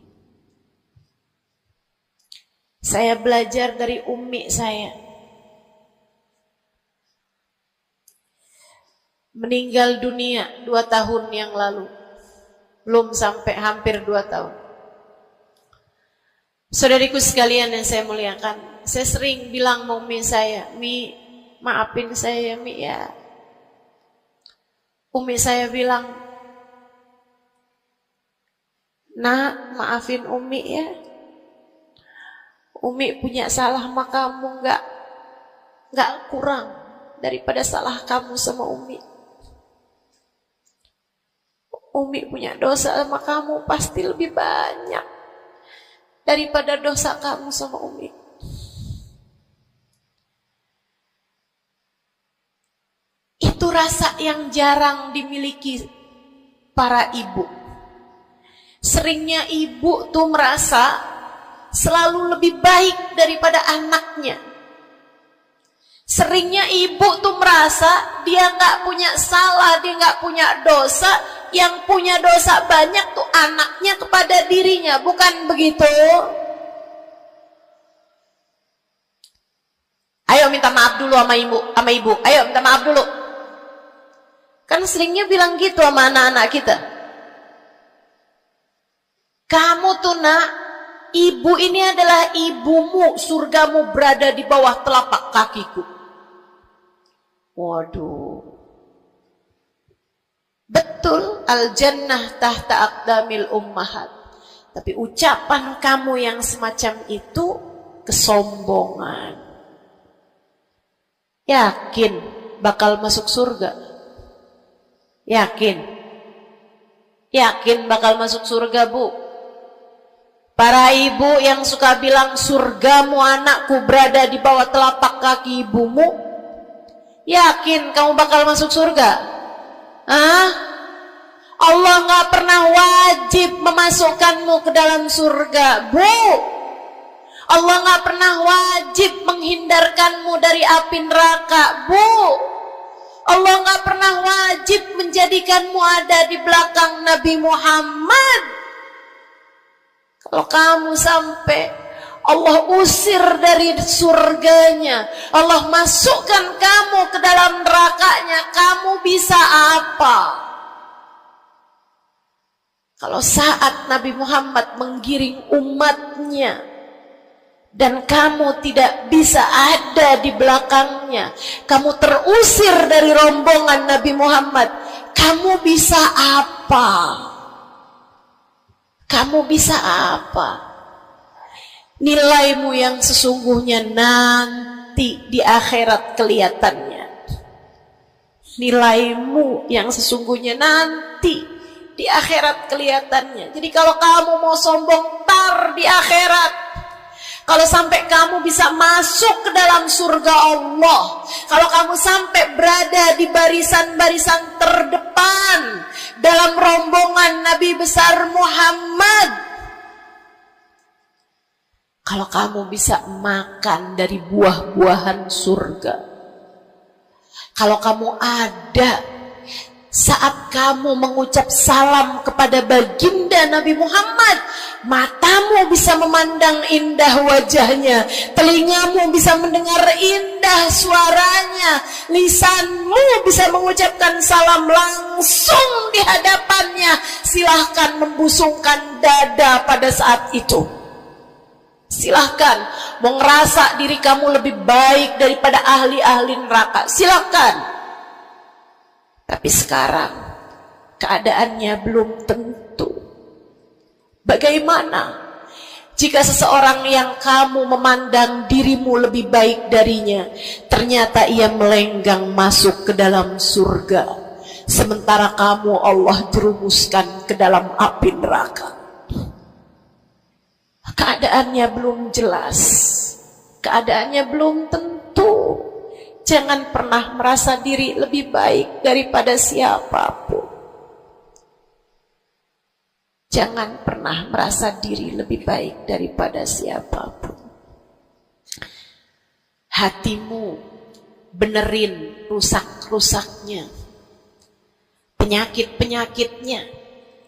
Saya belajar dari umi saya. Meninggal dunia 2 tahun yang lalu. Belum sampai hampir 2 tahun. Saudariku sekalian yang saya muliakan, saya sering bilang sama umi saya, Mi, maafin saya ya Mi ya. Umi saya bilang, Nak, maafin umi ya. Umi punya salah sama kamu nggak kurang daripada salah kamu sama umi. Umi punya dosa sama kamu pasti lebih banyak daripada dosa kamu sama umi. Itu rasa yang jarang dimiliki para ibu. Seringnya ibu tuh merasa selalu lebih baik daripada anaknya. Seringnya ibu tuh merasa dia nggak punya salah, dia nggak punya dosa. Yang punya dosa banyak tuh anaknya kepada dirinya, bukan begitu? Ayo minta maaf dulu sama ibu. Ayo minta maaf dulu. Kan seringnya bilang gitu sama anak-anak kita. Kamu tuh nak, ibu ini adalah ibumu, surgamu berada di bawah telapak kakiku. Waduh. Betul, al-jannah tahta aqdamil ummahat. Tapi ucapan kamu yang semacam itu kesombongan. Yakin bakal masuk surga? Yakin? Yakin bakal masuk surga, Bu? Para ibu yang suka bilang surgamu anakku berada di bawah telapak kaki ibumu, yakin kamu bakal masuk surga? Allah gak pernah wajib memasukkanmu ke dalam surga, Bu. Allah gak pernah wajib menghindarkanmu dari api neraka, Bu. Allah gak pernah wajib menjadikanmu ada di belakang Nabi Muhammad. Kalau kamu sampai Allah usir dari surganya, Allah masukkan kamu ke dalam nerakanya, kamu bisa apa? Kalau saat Nabi Muhammad menggiring umatnya dan kamu tidak bisa ada di belakangnya, kamu terusir dari rombongan Nabi Muhammad, kamu bisa apa? Kamu bisa apa? Nilaimu yang sesungguhnya nanti di akhirat kelihatannya. Nilaimu yang sesungguhnya nanti di akhirat kelihatannya. Jadi kalau kamu mau sombong tar di akhirat, kalau sampai kamu bisa masuk ke dalam surga Allah, kalau kamu sampai berada di barisan-barisan terdepan dalam rombongan Nabi besar Muhammad, Kalau kamu bisa makan dari buah-buahan surga, kalau kamu ada saat kamu mengucap salam kepada baginda Nabi Muhammad, matamu bisa memandang indah wajahnya, telingamu bisa mendengar indah suaranya, lisanmu bisa mengucapkan salam langsung di hadapannya, silahkan membusungkan dada pada saat itu. Silahkan mau ngerasa diri kamu lebih baik daripada ahli-ahli neraka, silahkan. Tapi sekarang keadaannya belum tentu. Bagaimana jika seseorang yang kamu memandang dirimu lebih baik darinya, ternyata ia melenggang masuk ke dalam surga, sementara kamu Allah jerumuskan ke dalam api neraka? Keadaannya belum jelas, keadaannya belum tentu. Jangan pernah merasa diri lebih baik daripada siapapun. Jangan pernah merasa diri lebih baik daripada siapapun. Hatimu benerin rusak-rusaknya, penyakit-penyakitnya.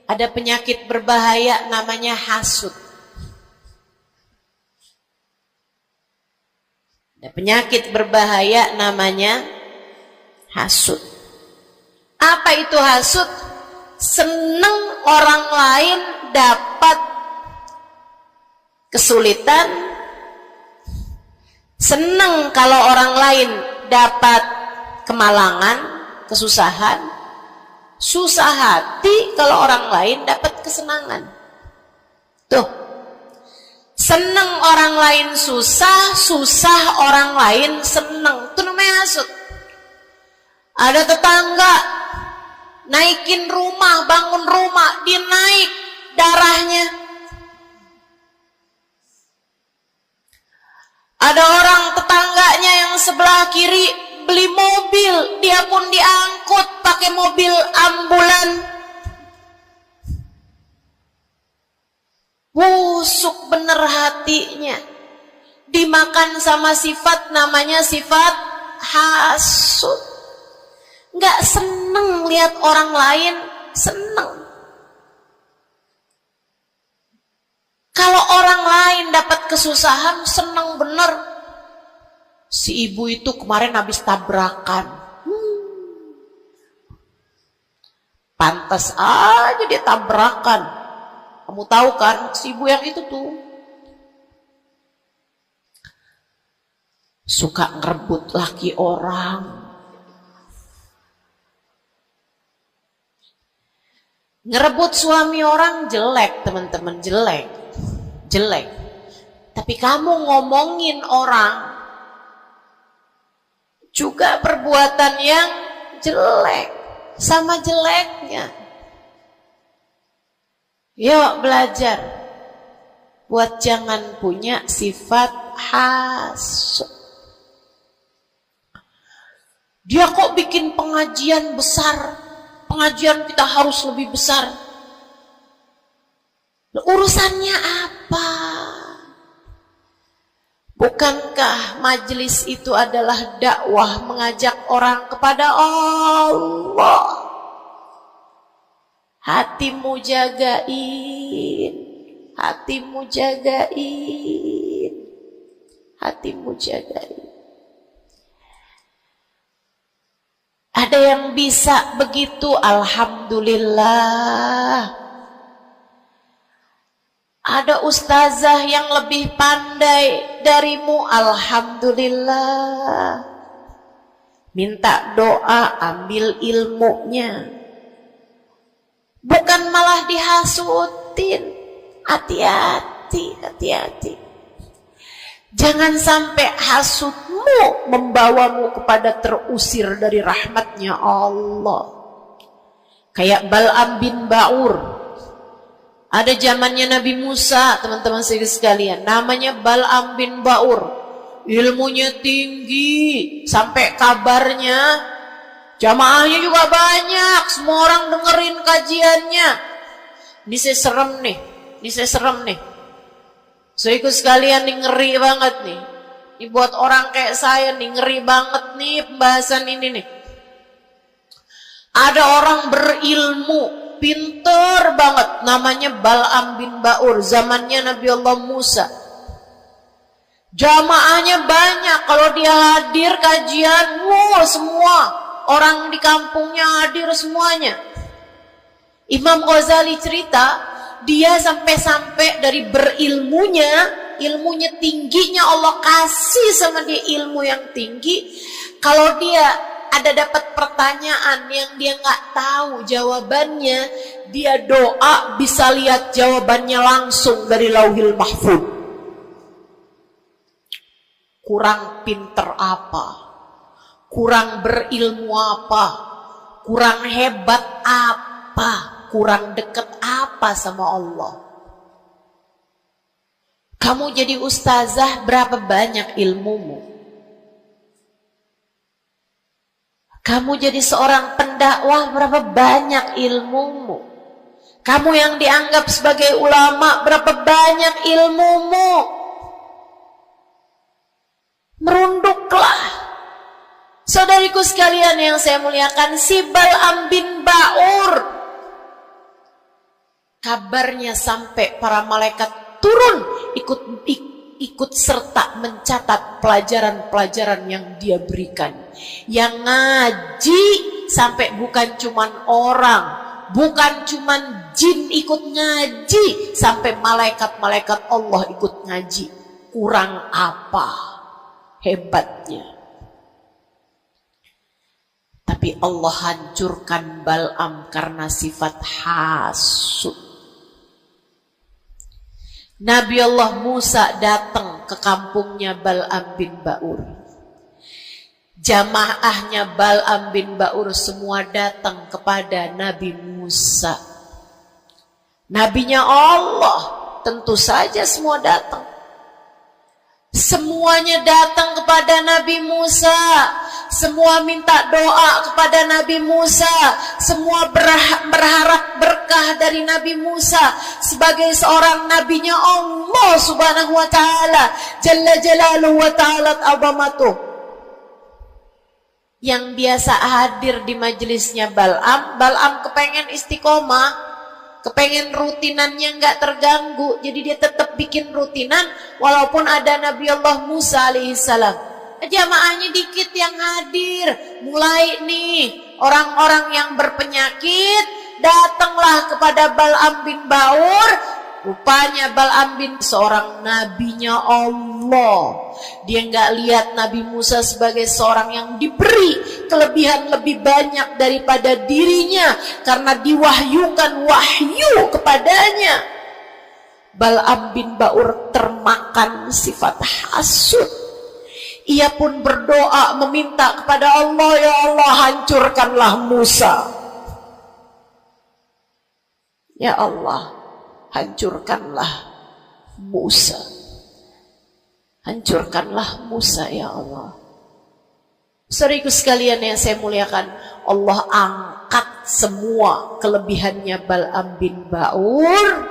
Ada penyakit berbahaya namanya hasud. Ada penyakit berbahaya namanya hasud. Apa itu hasud? Seneng orang lain dapat kesulitan, seneng kalau orang lain dapat kemalangan, kesusahan, susah hati kalau orang lain dapat kesenangan. Tuh, seneng orang lain susah, susah orang lain seneng. Itu namanya hasud. Ada tetangga naikin rumah, bangun rumah, dia naik darahnya. Ada orang tetangganya yang sebelah kiri beli mobil, dia pun diangkut pakai mobil ambulan. Busuk bener hatinya, dimakan sama sifat namanya sifat hasud. Nggak seneng lihat orang lain seneng. Kalau orang lain dapat kesusahan seneng bener. Si ibu itu kemarin habis tabrakan, pantas aja dia tabrakan. Kamu tahu kan, si ibu yang itu tuh suka ngerebut laki orang, ngerebut suami orang. Jelek teman-teman, jelek. Tapi kamu ngomongin orang juga perbuatan yang jelek, sama jeleknya. Yuk belajar buat jangan punya sifat hasud. Dia kok bikin pengajian besar, pengajian kita harus lebih besar. Urusannya apa? Bukankah majelis itu adalah dakwah mengajak orang kepada Allah? Hatimu jagain, hatimu jagain, hatimu jagain. Ada yang bisa begitu, alhamdulillah. Ada ustazah yang lebih pandai darimu, alhamdulillah. Minta doa, ambil ilmunya. Bukan malah dihasutin. Hati-hati, hati-hati. Jangan sampai hasudmu membawamu kepada terusir dari rahmatnya Allah. Kayak Bal'am bin Ba'ur. Ada zamannya Nabi Musa, teman-teman sekalian, namanya Bal'am bin Ba'ur. Ilmunya tinggi, sampai kabarnya jamaahnya juga banyak, semua orang dengerin kajiannya. Ini saya serem nih. So ikut sekalian nih, ngeri banget nih. Ini buat orang kayak saya nih, ngeri banget nih pembahasan ini nih. Ada orang berilmu, pinter banget, namanya Bal'am bin Ba'ur, zamannya Nabi Allah Musa. Jamaahnya banyak, kalau dia hadir kajian, semua orang di kampungnya hadir semuanya. Imam Ghazali cerita, dia sampai-sampai dari berilmunya, ilmunya tingginya, Allah kasih sama dia ilmu yang tinggi. Kalau dia ada dapat pertanyaan yang dia nggak tahu jawabannya, dia doa bisa lihat jawabannya langsung dari Lauhil Mahfuz. Kurang pinter apa? Kurang berilmu apa? Kurang hebat apa? Kurang dekat apa sama Allah? Kamu jadi ustazah, berapa banyak ilmumu? Kamu jadi seorang pendakwah, berapa banyak ilmumu? Kamu yang dianggap sebagai ulama, berapa banyak ilmumu? Merunduklah. Saudariku sekalian yang saya muliakan, si Bal'am bin Ba'ur, kabarnya sampai para malaikat turun ikut serta mencatat pelajaran-pelajaran yang dia berikan. Yang ngaji sampai bukan cuman orang, bukan cuman jin ikut ngaji, sampai malaikat-malaikat Allah ikut ngaji. Kurang apa hebatnya? Tapi Allah hancurkan Bal'am karena sifat hasud. Nabi Allah Musa datang ke kampungnya Bal'am bin Ba'ur. Jamaahnya Bal'am bin Ba'ur semua datang kepada Nabi Musa. Nabinya Allah, tentu saja semua datang. Semuanya datang kepada Nabi Musa. Semua minta doa kepada Nabi Musa. Semua berharap berkah dari Nabi Musa sebagai seorang nabinya Allah Subhanahu wa ta'ala, Jalla Jalaluhu wa ta'ala azamatuh. Yang biasa hadir di majelisnya Bal'am kepengen istiqomah, kepengen rutinannya nggak terganggu, jadi dia tetap bikin rutinan walaupun ada Nabi Allah Musa alaihissalam. Jamaahnya dikit yang hadir. Mulai nih orang-orang yang berpenyakit datanglah kepada Bal'am bin Ba'ur. Rupanya Bal'am bin seorang nabinya Allah. Dia nggak lihat Nabi Musa sebagai seorang yang diberi kelebihan lebih banyak daripada dirinya, karena diwahyukan wahyu kepadanya. Bal'am bin Ba'ur termakan sifat hasud. Ia pun berdoa meminta kepada Allah, ya Allah, hancurkanlah Musa. Ya Allah, hancurkanlah Musa. Hancurkanlah Musa, ya Allah. Saudaraku sekalian yang saya muliakan, Allah angkat semua kelebihannya Bal'am bin Ba'ur.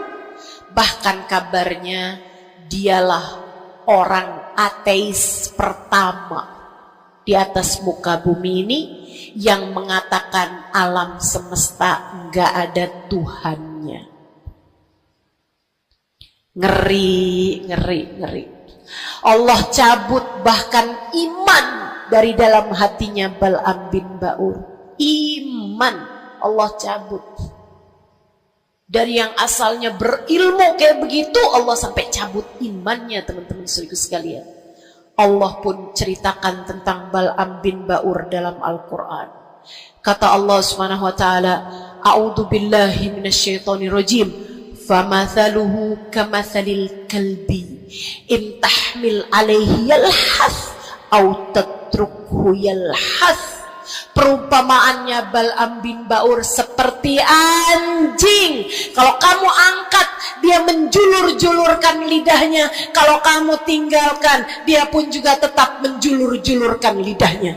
Bahkan kabarnya dialah orang ateis pertama di atas muka bumi ini yang mengatakan alam semesta enggak ada Tuhannya. Ngeri. Allah cabut bahkan iman dari dalam hatinya Bal'am bin Ba'ur. Iman Allah cabut. Dari yang asalnya berilmu kayak begitu, Allah sampai cabut imannya, teman-teman saudaraku sekalian. Allah pun ceritakan tentang Bal'am bin Ba'ur dalam Al-Quran. Kata Allah Subhanahu wa ta'ala, A'udzu billahi minasyaitonir rajim. Famathaluhu kamathalil kalbi in tahmil alaihi yalhath au tatrukhu yalhath. Perumpamaannya Bal'am bin Ba'ur seperti anjing. Kalau kamu angkat, dia menjulur-julurkan lidahnya. Kalau kamu tinggalkan, dia pun juga tetap menjulur-julurkan lidahnya.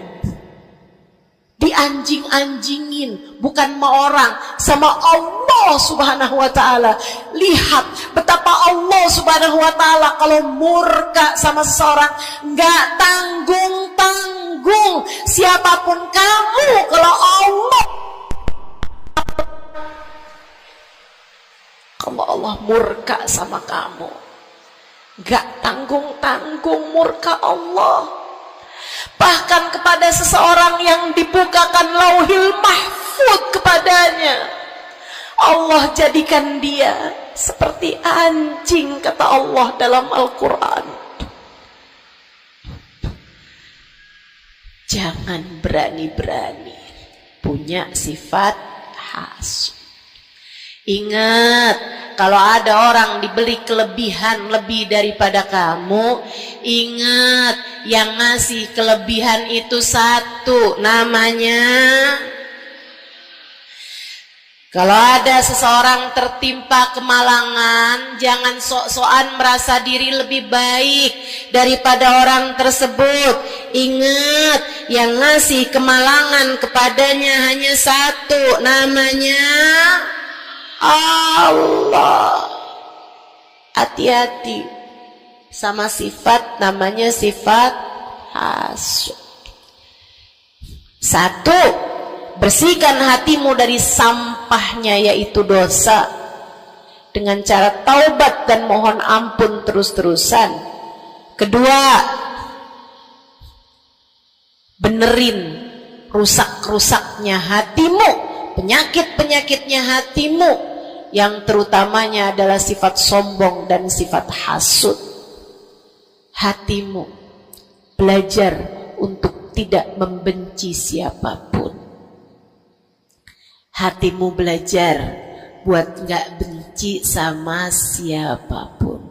dianjing-anjingin, bukan sama orang, sama Allah subhanahu wa ta'ala. Lihat betapa Allah subhanahu wa ta'ala kalau murka sama seseorang gak tanggung-tanggung. Siapapun kamu, kalau Allah murka sama kamu, gak tanggung-tanggung murka Allah. Bahkan kepada seseorang yang dibukakan lauhil mahfud kepadanya, Allah jadikan dia seperti anjing, kata Allah dalam Al-Quran. Jangan berani-berani punya sifat hasud. Ingat, kalau ada orang diberi kelebihan lebih daripada kamu, ingat, yang ngasih kelebihan itu satu, namanya. Kalau ada seseorang tertimpa kemalangan, jangan sok-sokan merasa diri lebih baik daripada orang tersebut. Ingat, yang ngasih kemalangan kepadanya hanya satu, namanya Allah. Hati-hati sama sifat namanya sifat hasud. Satu, bersihkan hatimu dari sampahnya yaitu dosa dengan cara taubat dan mohon ampun terus-terusan. Kedua, benerin rusak-rusaknya hatimu, penyakit-penyakitnya hatimu, yang terutamanya adalah sifat sombong dan sifat hasud. Hatimu belajar untuk tidak membenci siapapun. Hatimu belajar buat gak benci sama siapapun.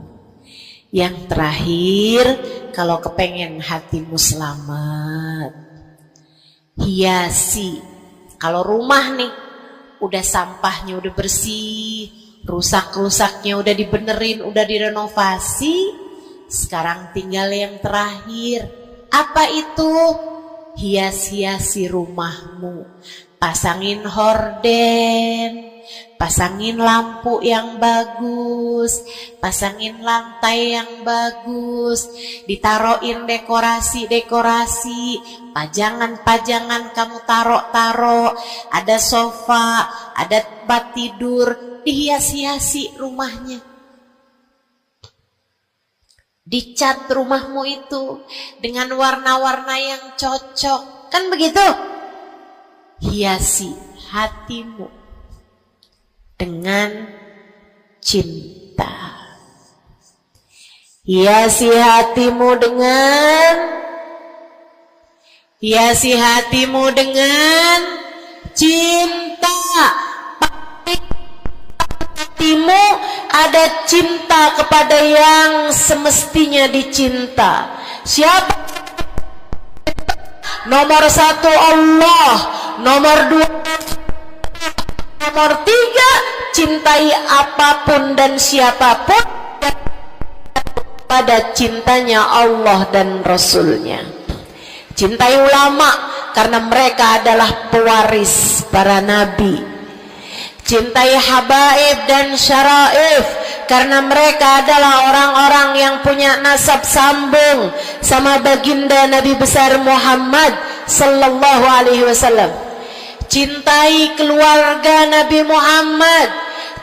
Yang terakhir, kalau kepengen hatimu selamat, hiasi. Kalau rumah nih, udah sampahnya udah bersih, rusak-rusaknya udah dibenerin, udah direnovasi, sekarang tinggal yang terakhir. Apa itu? Hias-hiasi rumahmu. Pasangin horden, pasangin lampu yang bagus, pasangin lantai yang bagus, ditaruhin dekorasi-dekorasi, pajangan-pajangan kamu taruh-taruh, ada sofa, ada tempat tidur, dihias-hiasi rumahnya. Dicat rumahmu itu dengan warna-warna yang cocok, kan begitu? Hiasi hatimu dengan cinta. Hiasi hatimu dengan cinta. Hatimu ada cinta kepada yang semestinya dicinta. Siapa? Nomor satu Allah, nomor dua, nomor tiga, cintai apapun dan siapapun pada cintanya Allah dan Rasulnya. Cintai ulama karena mereka adalah pewaris para nabi. Cintai habaib dan syaraif karena mereka adalah orang-orang yang punya nasab sambung sama baginda Nabi besar Muhammad sallallahu alaihi wasallam. Cintai keluarga Nabi Muhammad,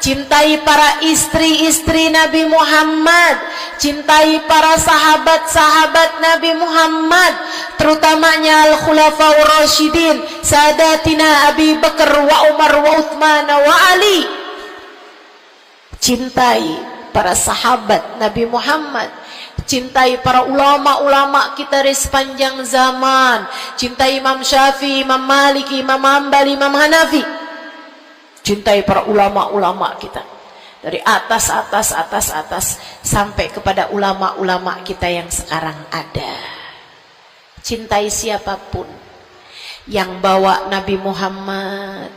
cintai para istri-istri Nabi Muhammad, cintai para sahabat-sahabat Nabi Muhammad, terutamanya Al-Khulafaur Rasyidin, Sadatina Abi Bakar wa Umar wa Uthman wa Ali. Cintai para sahabat Nabi Muhammad, cintai para ulama-ulama kita di sepanjang zaman, cintai Imam Syafi'i, Imam Maliki, Imam Hambali, Imam Hanafi. Cintai para ulama-ulama kita dari atas sampai kepada ulama-ulama kita yang sekarang ada. Cintai siapapun yang bawa Nabi Muhammad,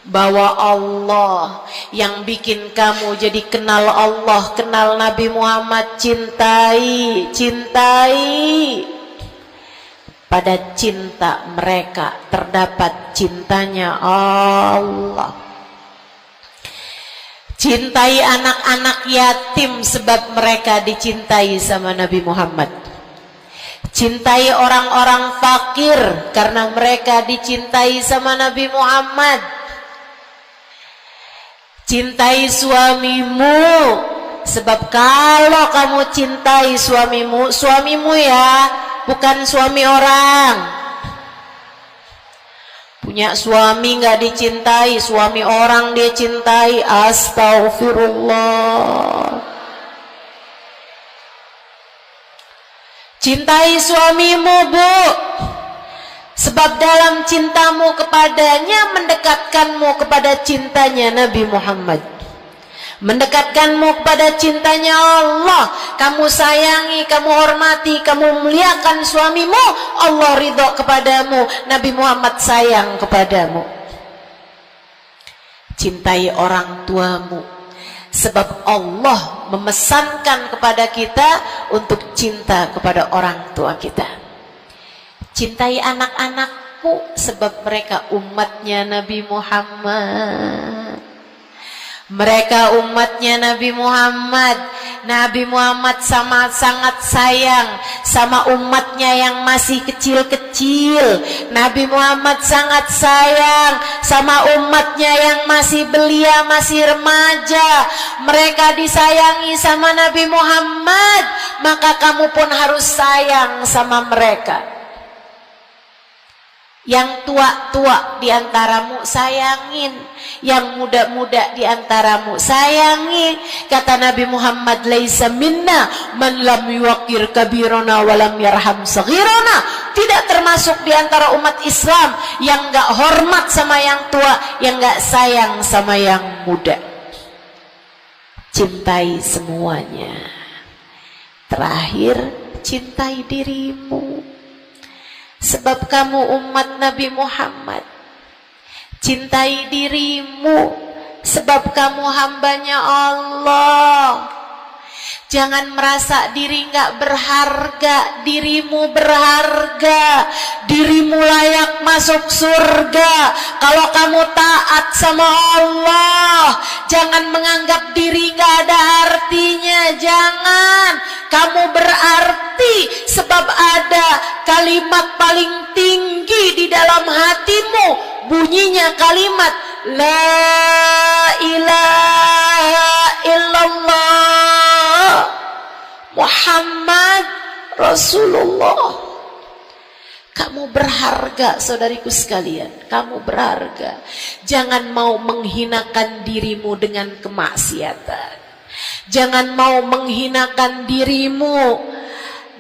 bawa Allah, yang bikin kamu jadi kenal Allah, kenal Nabi Muhammad. Cintai. pada cinta mereka terdapat cintanya Allah. Cintai anak-anak yatim sebab mereka dicintai sama Nabi Muhammad. Cintai orang-orang fakir karena mereka dicintai sama Nabi Muhammad. Cintai suamimu sebab kalau kamu cintai suamimu, suamimu ya, bukan suami orang. Punya suami nggak dicintai, suami orang dia cintai. Astaghfirullah. Cintai suamimu, Bu, sebab dalam cintamu kepadanya mendekatkanmu kepada cintanya Nabi Muhammad, mendekatkanmu kepada cintanya Allah. Kamu sayangi, kamu hormati, kamu muliakan suamimu, Allah ridho kepadamu, Nabi Muhammad sayang kepadamu. Cintai orang tuamu sebab Allah memesankan kepada kita untuk cinta kepada orang tua kita. Cintai anak-anakmu sebab mereka umatnya Nabi Muhammad. Mereka umatnya Nabi Muhammad. Nabi Muhammad sangat sayang sama umatnya yang masih kecil-kecil. Nabi Muhammad sangat sayang sama umatnya yang masih belia, masih remaja. Mereka disayangi sama Nabi Muhammad, maka kamu pun harus sayang sama mereka. Yang tua-tua diantaramu sayangin, yang muda-muda diantaramu sayangi. Kata Nabi Muhammad, laisa minna man lam yuqir kabirana wa lam yarham saghirana. Tidak termasuk diantara umat Islam yang gak hormat sama yang tua, yang gak sayang sama yang muda. Cintai semuanya. Terakhir, cintai dirimu sebab kamu umat Nabi Muhammad. Cintai dirimu sebab kamu hambanya Allah. Jangan merasa diri gak berharga. Dirimu berharga. Dirimu layak masuk surga kalau kamu taat sama Allah. Jangan menganggap diri gak ada artinya. Jangan. Kamu berarti sebab ada kalimat paling tinggi di dalam hatimu. Bunyinya kalimat La ilaha illallah Muhammad Rasulullah. Kamu berharga, saudariku sekalian. Kamu berharga. Jangan mau menghinakan dirimu dengan kemaksiatan. Jangan mau menghinakan dirimu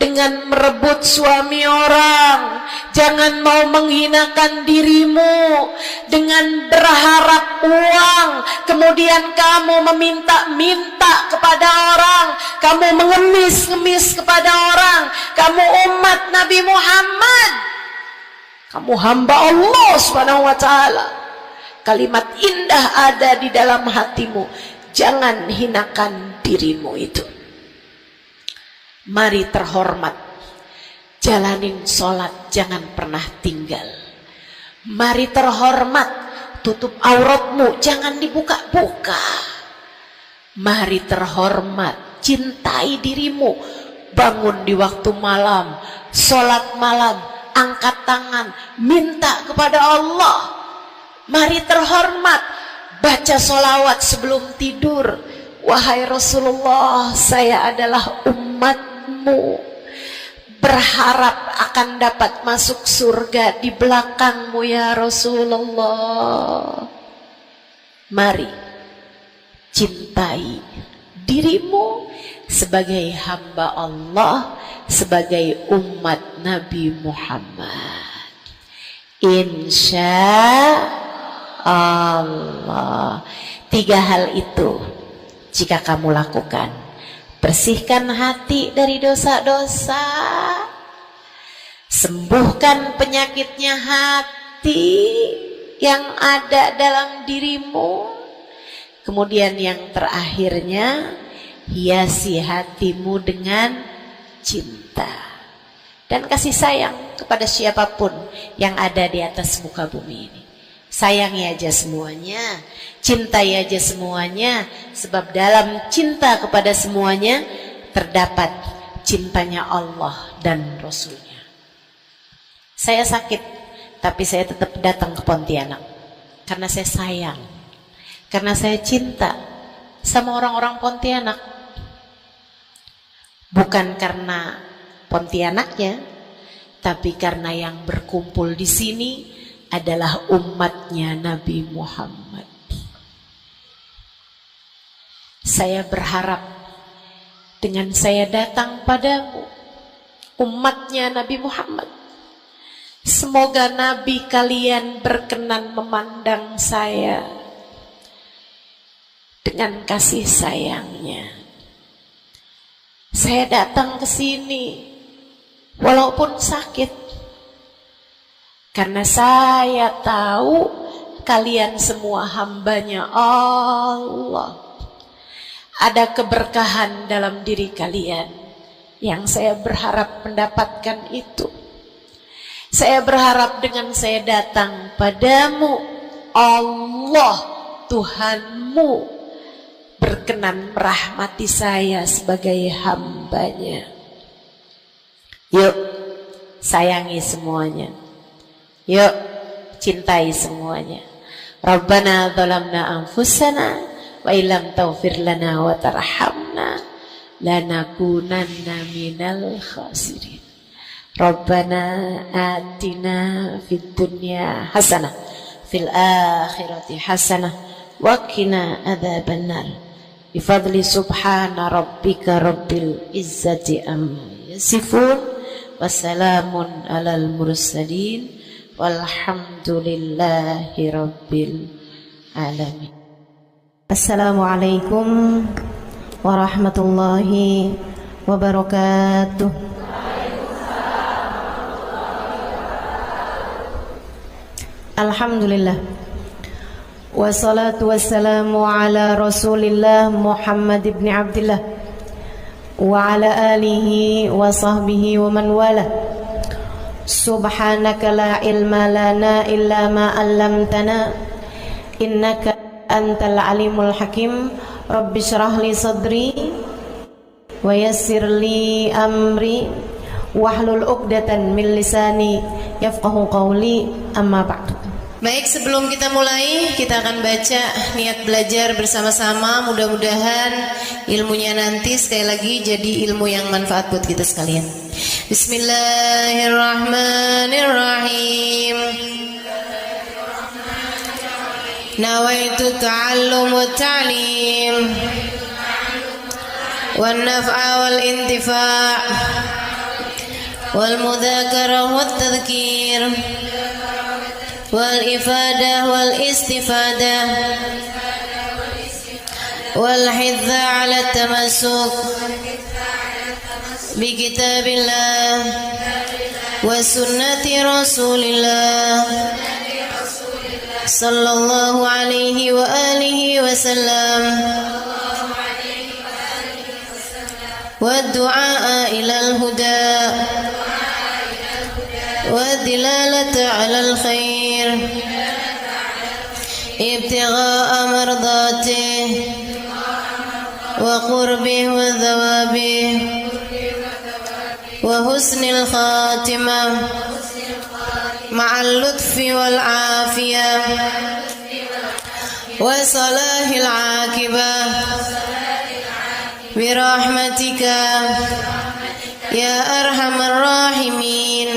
dengan merebut suami orang. Jangan mau menghinakan dirimu dengan berharap uang, kemudian kamu meminta-minta kepada orang, kamu mengemis-ngemis kepada orang. Kamu umat Nabi Muhammad, kamu hamba Allah Subhanahu wa ta'ala. Kalimat indah ada di dalam hatimu. Jangan hinakan dirimu itu. Mari terhormat, jalanin sholat, jangan pernah tinggal. Mari terhormat, tutup auratmu, jangan dibuka-buka. Mari terhormat, cintai dirimu, bangun di waktu malam, sholat malam, angkat tangan, minta kepada Allah. Mari terhormat, baca sholawat sebelum tidur. Wahai Rasulullah, saya adalah umatmu, berharap akan dapat masuk surga di belakangmu ya Rasulullah. Mari cintai dirimu sebagai hamba Allah, sebagai umat Nabi Muhammad. Insya Allah. 3 hal itu jika kamu lakukan, bersihkan hati dari dosa-dosa, sembuhkan penyakitnya hati yang ada dalam dirimu, kemudian yang terakhirnya, hiasi hatimu dengan cinta dan kasih sayang kepada siapapun yang ada di atas muka bumi ini. Sayangi aja semuanya, cintai aja semuanya, sebab dalam cinta kepada semuanya terdapat cintanya Allah dan Rasulnya. Saya sakit, tapi saya tetap datang ke Pontianak karena saya sayang, karena saya cinta sama orang-orang Pontianak. Bukan karena Pontianaknya, tapi karena yang berkumpul di sini adalah umatnya Nabi Muhammad. Saya berharap dengan saya datang padamu, umatnya Nabi Muhammad, semoga Nabi kalian berkenan memandang saya dengan kasih sayangnya. Saya datang ke sini walaupun sakit, karena saya tahu kalian semua hambanya Allah. Ada keberkahan dalam diri kalian yang saya berharap mendapatkan itu. Saya berharap dengan saya datang padamu, Allah Tuhanmu berkenan merahmati saya sebagai hambanya. Yuk, sayangi semuanya. Yuk, cintai semuanya. Rabbana zalamna anfusana wa illam taghfir lana wa tarhamna lanakunanna minal khasirin. Rabbana atina fid dunya hasanah fil akhirati hasanah wa qina adzabannar. Bifadli subhana rabbika rabbil izzati amma yasifun, wassalamun alal mursalin, walhamdulillahi rabbil alamin. Assalamualaikum warahmatullahi wabarakatuh. Alhamdulillah, wassalatu wassalamu ala Rasulillah Muhammad ibn Abdillah wa ala alihi wa sahbihi wa man wala. Subhanaka la ilma lana illa ma 'allamtana innaka antal alimul hakim. Rabbi shrah li sadri wa yassir li amri wahlul 'uqdatan min lisani yafqahu qawli. Amma ba'du. Baik, sebelum kita mulai, kita akan baca niat belajar bersama-sama. Mudah-mudahan ilmunya nanti sekali lagi jadi ilmu yang manfaat buat kita sekalian. Bismillahirrahmanirrahim. Nawaitu ta'allum wa ta'lim wan naf'a wal intifa' wal mudzakarah wat tadhkir wal ifadah wal istifadah wal hidza ala tamassuk bi kitabillah wa sunnati rasulillah sallallahu alaihi wa alihi wa sallam wa du'a ila al-huda والدلالة على الخير ابتغاء مرضاته وقربه وثوابه وحسن الخاتمة مع اللطف والعافية وصلاح العاقبة برحمتك يا أرحم الراحمين.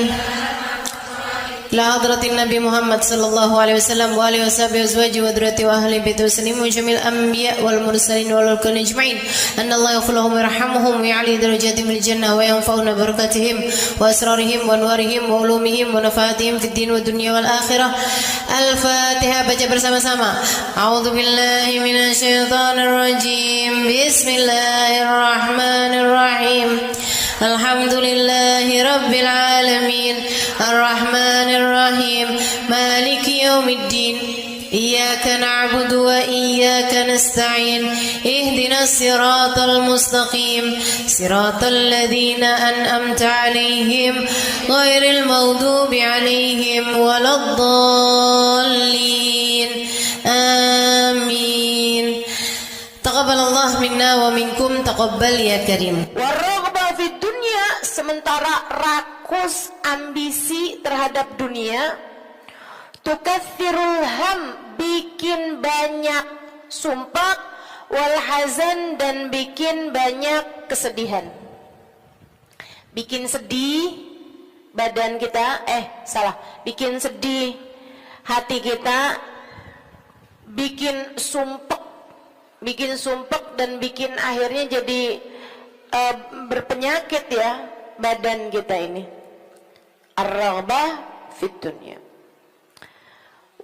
لحضرة النبي محمد صلى الله عليه وسلم وآله وصحبه وأزواجه وذريته وأهل بيته وسلم وجميع الأنبياء والمرسلين والكل أجمعين أن الله يغفر لهم ويرحمهم ويعلي درجاتهم في الجنة وينفعنا بركاتهم وأسرارهم وأنوارهم وعلومهم ونفعاتهم في الدين والدنيا والآخرة. الفاتحة. Baca bersama-sama. أعوذ بالله من الشيطان الرجيم. بسم الله الرحمن الرحيم. الحمد لله رب العالمين الرحمن الرحيم مالك يوم الدين إياك نعبد وإياك نستعين اهدنا الصراط المستقيم صراط الذين أنعمت عليهم ghairil maghdubi 'alaihim waladdallin. Amin. Taqabbalallahu minna wa minkum, taqabbal ya karim. Waraghabah fid dunya, sementara rakus ambisi terhadap dunia, tukathirul ham, bikin banyak sumpah, wal hazan, dan bikin banyak kesedihan. Bikin sedih badan kita, bikin sedih hati kita, bikin sumpek dan bikin akhirnya jadi berpenyakit ya badan kita ini. Ar-raghbah fid dunya.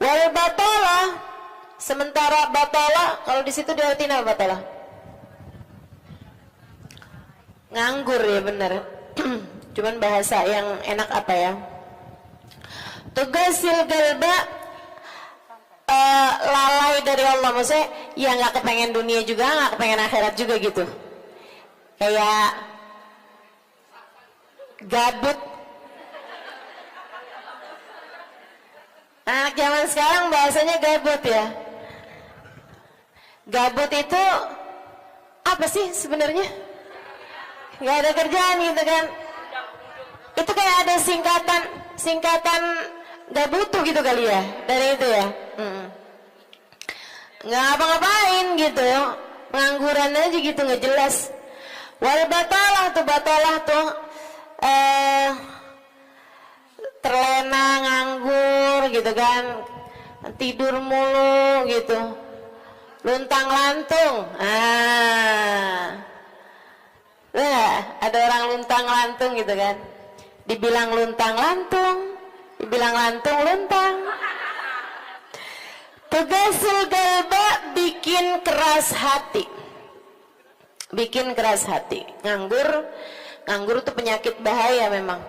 Wal batalah, sementara batalah, kalau di situ diartiin apa batalah? Nganggur ya, benar. Cuman bahasa yang enak apa ya? Tugasil galba, lalai dari Allah, maksudnya ya nggak kepengen dunia juga, nggak kepengen akhirat juga gitu. Kayak gabut. Anak zaman sekarang bahasanya gabut ya. Gabut itu apa sih sebenarnya? Nggak ada kerjaan gitu kan? Itu kayak ada singkatan nggak butuh gitu kali ya, dari itu ya. Nggak apa-ngapain gitu, pengangguran aja gitu, nggak jelas. Wal batalah tuh terlena, nganggur gitu kan, tidur mulu gitu, luntang lantung. Ada orang luntang lantung gitu kan, dibilang luntang lantung, dibilang lantung luntang. Tugasul galba, bikin keras hati, bikin keras hati. Nganggur itu penyakit bahaya, memang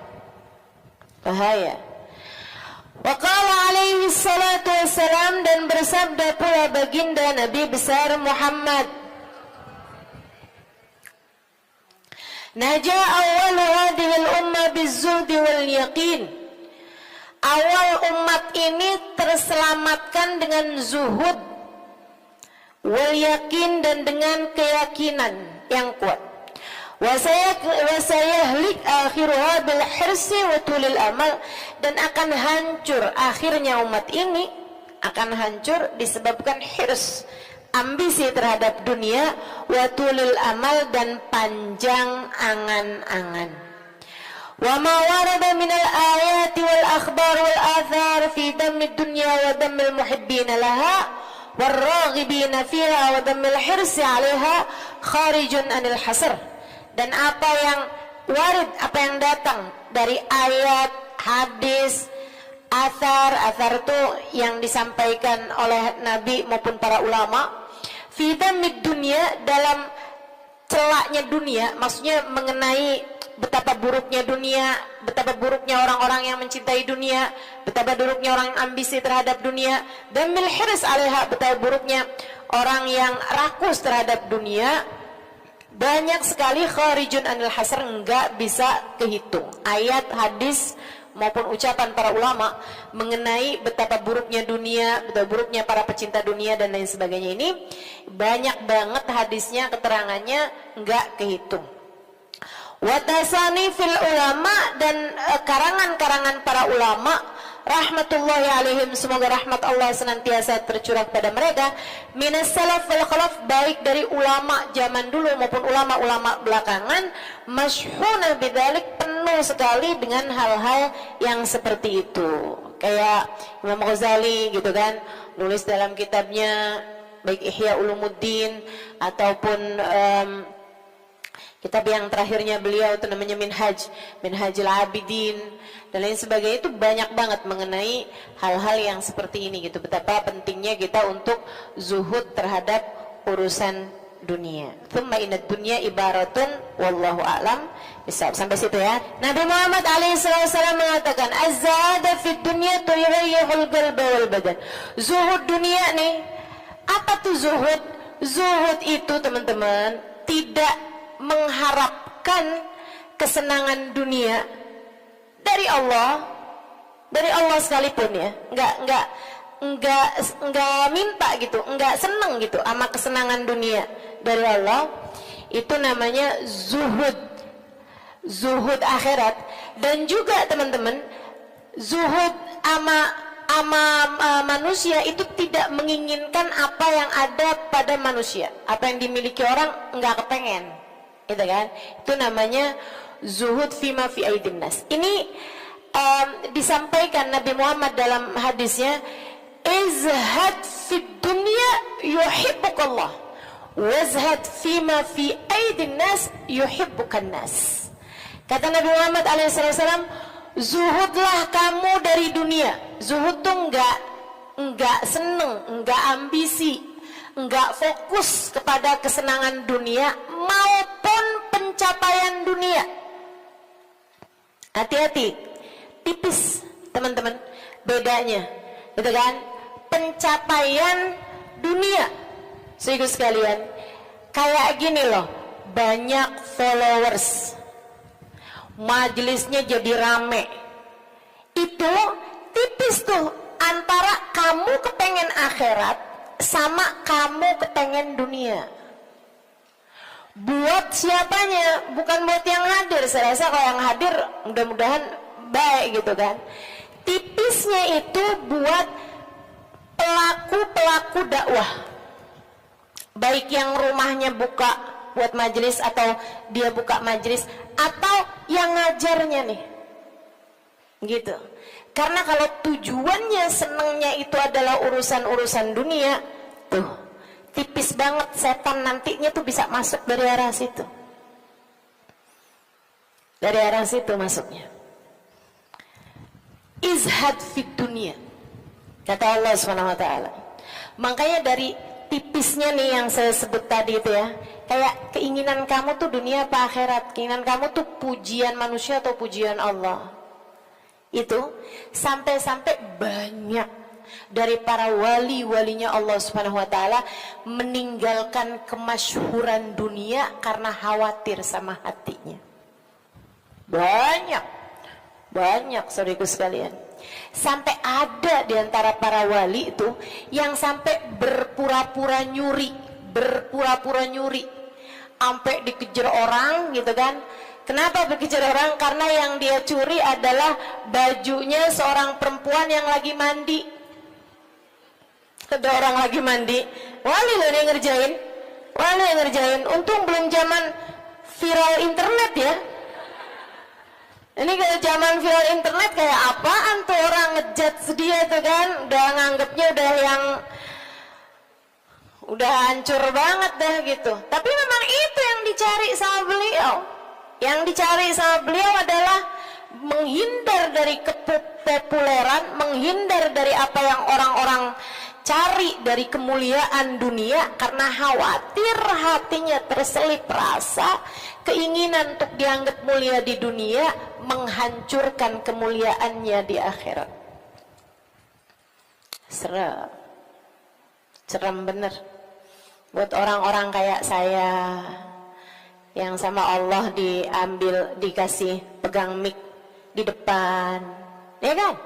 bahaya. Wa qala alaihi salatu wassalam, dan bersabda pula baginda Nabi besar Muhammad, naja awwalu hadhihi al-ummah biz-zuhdi wal yaqin. Awal umat ini terselamatkan dengan zuhud, wal yakin, dan dengan keyakinan yang kuat. Wa sayahlik akhiruha bil hirsi wa tulil amal, dan akan hancur akhirnya umat ini, akan hancur disebabkan hirs, ambisi terhadap dunia, wa tulil amal, dan panjang angan-angan. Wa ma warada minal ayati wal akhbar wal athar fi dammi dunya wa dammil muhibbina laha wal raghibina fiha wa dammil hirsi 'alaiha kharijun anil hasr. Dan apa yang warid, apa yang datang dari ayat, hadis, athar itu yang disampaikan oleh Nabi maupun para ulama, fi dammi dunya, dalam celaknya dunia, maksudnya mengenai betapa buruknya dunia, betapa buruknya orang-orang yang mencintai dunia, betapa buruknya orang yang ambisi terhadap dunia, dan mil hirs 'alaiha, betapa buruknya orang yang rakus terhadap dunia. Banyak sekali kharijun anil hasr, enggak bisa kehitung. Ayat, hadis maupun ucapan para ulama mengenai betapa buruknya dunia, betapa buruknya para pecinta dunia dan lain sebagainya, ini banyak banget hadisnya, keterangannya enggak kehitung. Watasani fil ulama, dan karangan-karangan para ulama rahmatullahi alaihim, semoga rahmat Allah senantiasa tercurah pada mereka, minas salaf wal khalaf, baik dari ulama zaman dulu maupun ulama-ulama belakangan, masyhuna bidzalik, penuh sekali dengan hal-hal yang seperti itu. Kayak Imam Ghazali gitu kan, nulis dalam kitabnya baik Ihya Ulumuddin ataupun kitab yang terakhirnya beliau itu namanya Minhajul Abidin dan lain sebagainya, itu banyak banget mengenai hal-hal yang seperti ini gitu, betapa pentingnya kita untuk zuhud terhadap urusan dunia. Tsumma inad dunya ibaratun wallahu a'lam bisawab. Sampai situ ya. Nabi Muhammad alaihissalam mengatakan, az-zahada fid dunya tuyayyihul qalba wal badan. Zuhud dunia nih, apa tuh zuhud? Zuhud itu teman-teman tidak mengharapkan kesenangan dunia dari Allah, dari Allah sekalipun ya, nggak minta gitu, nggak seneng gitu sama kesenangan dunia dari Allah, itu namanya zuhud akhirat. Dan juga teman-teman, zuhud ama manusia itu tidak menginginkan apa yang ada pada manusia, apa yang dimiliki orang nggak kepengen, gitu kan? Itu namanya zuhud fima fi aidin nas. Ini disampaikan Nabi Muhammad dalam hadisnya, izhad fid dunya yuhibbukallah, wazhad fima fi aidin nas yuhibbukan nas. Kata Nabi Muhammad alaihissalam, zuhudlah kamu dari dunia. Zuhud tuh enggak seneng, enggak ambisi, enggak fokus kepada kesenangan dunia maupun pencapaian dunia. Hati-hati, tipis teman-teman bedanya, gitu kan? Pencapaian dunia, saudara sekalian, kayak gini loh, banyak followers, majelisnya jadi rame, itu tipis tuh antara kamu kepengen akhirat sama kamu kepengen dunia. Buat siapanya? Bukan buat yang hadir. Saya rasa kalau yang hadir mudah-mudahan baik gitu kan. Tipisnya itu buat pelaku-pelaku dakwah, baik yang rumahnya buka buat majelis atau dia buka majelis, atau yang ngajarnya nih, gitu. Karena kalau tujuannya senengnya itu adalah urusan-urusan dunia, tuh tipis banget setan nantinya tuh bisa masuk dari arah situ, dari arah situ masuknya. Izhad fit dunia, kata Allah SWT. Makanya dari tipisnya nih yang saya sebut tadi itu ya, kayak keinginan kamu tuh dunia apa akhirat, keinginan kamu tuh pujian manusia atau pujian Allah. Itu sampai-sampai banyak dari para wali-walinya Allah Subhanahu wa taala meninggalkan kemasyhuran dunia karena khawatir sama hatinya. Banyak saudaraku sekalian. Sampai ada di antara para wali itu yang sampai berpura-pura nyuri, sampai dikejar orang gitu kan. Kenapa dikejar orang? Karena yang dia curi adalah bajunya seorang perempuan yang lagi mandi. Ada orang lagi mandi, wali loh yang ngerjain. Untung belum zaman viral internet ya. Ini kalau zaman viral internet kayak apaan tuh, orang ngejat dia tuh kan, udah nganggepnya udah hancur banget dah gitu. Tapi memang itu yang dicari sama beliau. Yang dicari sama beliau adalah menghindar dari kepopuleran, menghindar dari apa yang orang-orang cari dari kemuliaan dunia, karena khawatir hatinya terselip rasa keinginan untuk dianggap mulia di dunia, menghancurkan kemuliaannya di akhirat. Serem bener buat orang-orang kayak saya yang sama Allah dikasih pegang mic di depan, ya kan?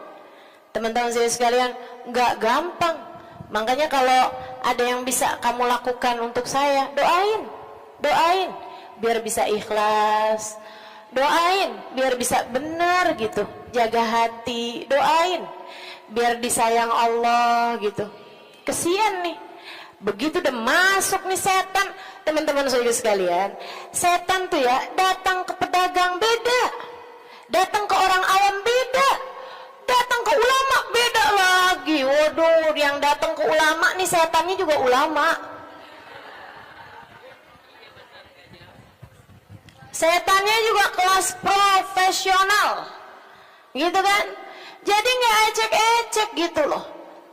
Teman-teman saya sekalian, nggak gampang. Makanya kalau ada yang bisa kamu lakukan untuk saya, doain biar bisa ikhlas, doain biar bisa benar gitu, jaga hati, doain biar disayang Allah gitu. Kesian nih, begitu udah masuk nih setan, teman-teman saudara sekalian, setan tuh ya datang ke pedagang beda, datang ke orang awam beda, datang ke ulama beda lagi. Waduh, yang datang ke ulama nih setannya juga ulama. Setannya juga kelas profesional, gitu kan? Jadi nggak ecek-ecek gitu loh.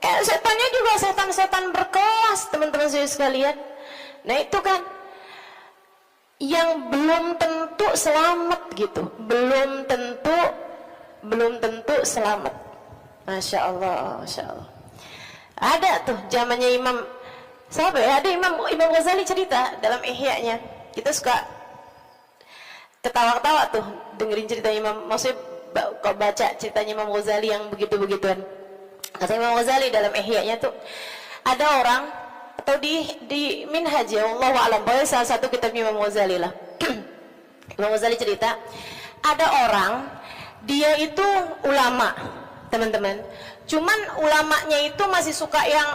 Setannya juga setan-setan berkelas, teman-teman saya sekalian. Nah itu kan yang belum tentu selamat gitu, belum tentu selamat. Masya Allah. Ada tuh zamannya Imam siapa ya? Ada Imam Ghazali cerita dalam Ihya-nya. Kita suka ketawa-ketawa tuh dengerin cerita Imam, maksudnya kau baca ceritanya Imam Ghazali yang begitu-begituan. Kata Imam Ghazali dalam Ihya-nya tuh, ada orang atau di Minhaj ya Allah a'lam, boleh salah satu kitab Imam Ghazali lah. Imam Ghazali cerita, ada orang dia itu ulama, teman-teman. Cuman ulamanya itu masih suka yang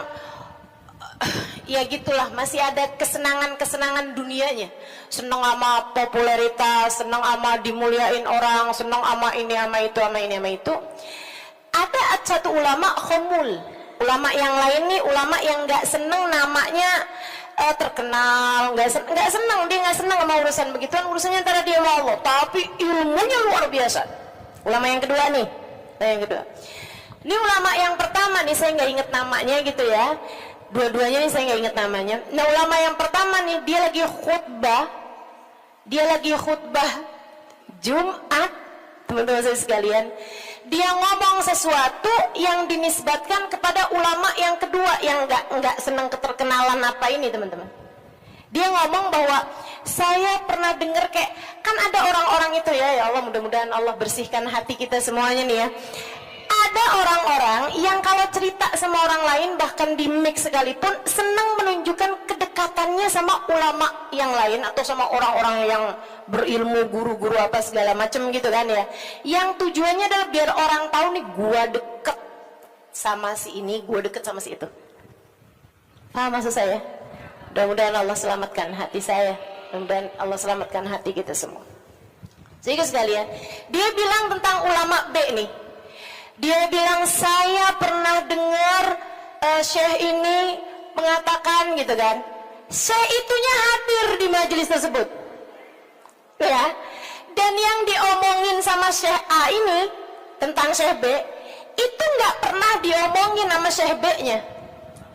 ya gitulah, masih ada kesenangan-kesenangan dunianya. Senang sama popularitas, senang sama dimuliain orang, senang sama ini sama itu sama ini sama itu. Ada satu ulama khomul. Ulama yang lain nih, ulama yang nggak seneng namanya terkenal, nggak seneng, dia nggak seneng sama urusan begituan, urusannya antara dia sama Allah. Tapi ilmunya luar biasa. Ulama yang kedua nih, yang kedua. Ini ulama yang pertama nih, saya nggak inget namanya gitu ya. Dua-duanya nih saya nggak inget namanya. Nah, ulama yang pertama nih, dia lagi khutbah Jumat, teman-teman saya sekalian. Dia ngomong sesuatu yang dinisbatkan kepada ulama yang kedua yang nggak senang keterkenalan apa ini, teman-teman. Dia ngomong bahwa saya pernah dengar kayak, kan ada orang-orang itu ya Allah, mudah-mudahan Allah bersihkan hati kita semuanya nih ya. Ada orang-orang yang kalau cerita sama orang lain, bahkan di mic sekalipun, senang menunjukkan kedekatannya sama ulama yang lain atau sama orang-orang yang berilmu, guru-guru apa segala macam gitu kan ya. Yang tujuannya adalah biar orang tahu nih, gua deket sama si ini, gua deket sama si itu. Paham maksud saya? Mudah-mudahan Allah selamatkan hati saya, mudah-mudahan Allah selamatkan hati kita semua. Sehingga sekalian, dia bilang tentang ulama B nih. Dia bilang, saya pernah dengar Syekh ini mengatakan gitu kan. Syekh itunya hadir di majelis tersebut, ya. Dan yang diomongin sama Syekh A ini tentang Syekh B, itu nggak pernah diomongin sama Syekh B-nya.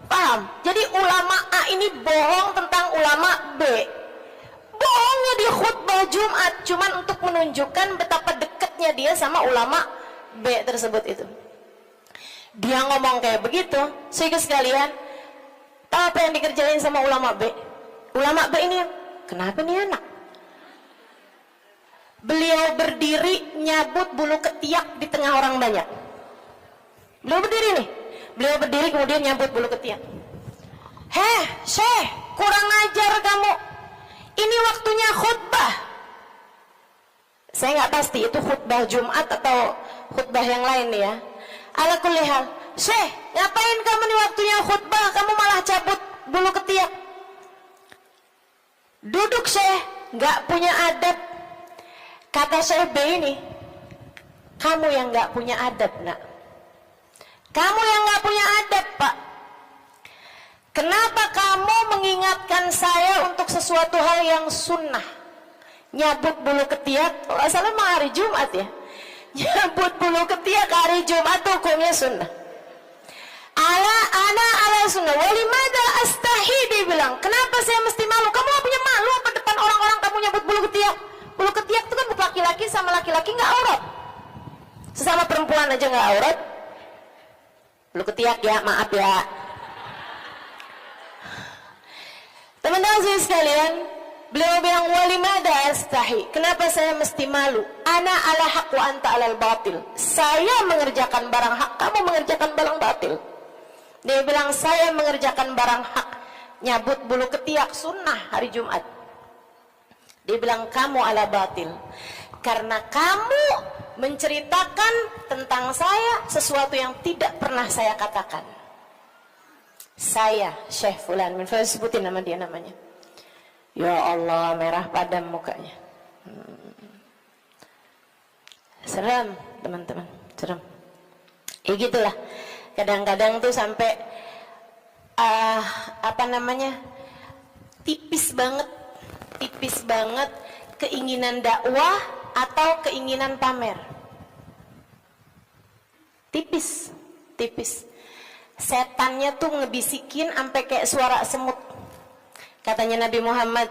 Paham? Jadi ulama A ini bohong tentang ulama B. Bohongnya di khutbah Jumat cuman untuk menunjukkan betapa dekatnya dia sama ulama B tersebut itu. Dia ngomong kayak begitu, sehingga sekalian, tahu apa yang dikerjain sama ulama B? Ulama B ini, kenapa nih anak? Beliau berdiri nyabut bulu ketiak di tengah orang banyak. Beliau berdiri nih, beliau berdiri kemudian nyabut bulu ketiak. Heh, Syekh, kurang ajar kamu. Ini waktunya khutbah. Saya nggak pasti itu khutbah Jumat atau khutbah yang lain nih ya. Ala kulli hal, Syekh, ngapain kamu nih waktunya khutbah, kamu malah cabut bulu ketiak? Duduk Syekh, nggak punya adab. Kata Syekh B ini, kamu yang nggak punya adab nak. Kamu yang nggak punya adab Pak. Kenapa kamu mengingatkan saya untuk sesuatu hal yang sunnah? Nyabut bulu ketiak, kalau salah mah hari Jumat ya. Nyabut bulu ketiak hari Jumat hukumnya sunnah. Ala sunnah. Walimada astahi, dia bilang, kenapa saya mesti malu? Kamu gak punya malu apa depan orang-orang kamu nyabut bulu ketiak? Bulu ketiak itu kan buat laki-laki sama laki-laki nggak aurat. Sesama perempuan aja nggak aurat. Bulu ketiak ya, maaf ya. Teman-teman sekalian, beliau bilang, walimada astahi, kenapa saya mesti malu? Ana ala haq wa anta alal batil. Saya mengerjakan barang hak, kamu mengerjakan barang batil. Dia bilang, saya mengerjakan barang hak, nyabut bulu ketiak sunnah hari Jumat. Dia bilang, kamu ala batil, karena kamu menceritakan tentang saya sesuatu yang tidak pernah saya katakan. Saya Syekh Fulan, saya sebutin nama dia namanya. Ya Allah, merah padam mukanya. Seram, teman-teman, seram. Ya gitulah. Kadang-kadang tuh sampai tipis banget keinginan dakwah atau keinginan pamer. Tipis. Setannya tuh ngebisikin sampai kayak suara semut. Katanya Nabi Muhammad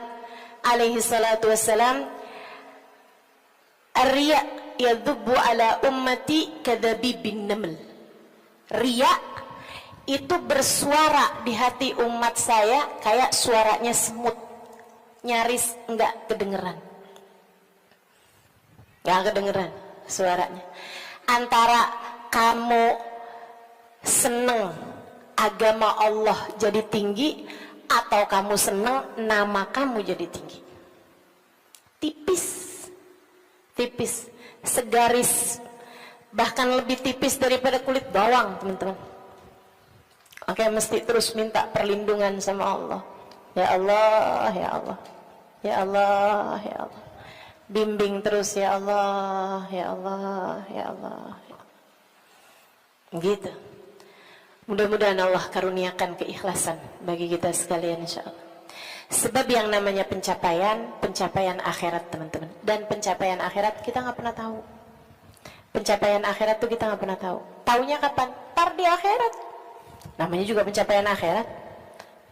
alaihi salatu wassalam, ar-riya yadhubbu ala ummati kadhabibin naml. Riya itu bersuara di hati umat saya kayak suaranya semut, nyaris enggak kedengeran. suaranya. Antara kamu seneng agama Allah jadi tinggi atau kamu seneng nama kamu jadi tinggi. Tipis, segaris, bahkan lebih tipis daripada kulit bawang, teman-teman. Oke, mesti terus minta perlindungan sama Allah. Ya Allah, ya Allah, ya Allah, ya Allah. Bimbing terus ya Allah, ya Allah, ya Allah. Gitu. Mudah-mudahan Allah karuniakan keikhlasan bagi kita sekalian insyaallah. Sebab yang namanya pencapaian akhirat, teman-teman. Dan pencapaian akhirat kita nggak pernah tahu. Pencapaian akhirat tuh kita nggak pernah tahu. Taunya kapan? Ntar di akhirat. Namanya juga pencapaian akhirat.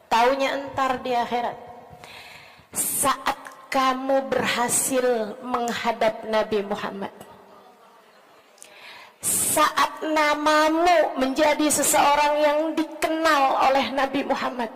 Taunya entar di akhirat. Saat kamu berhasil menghadap Nabi Muhammad, saat namamu menjadi seseorang yang dikenal oleh Nabi Muhammad,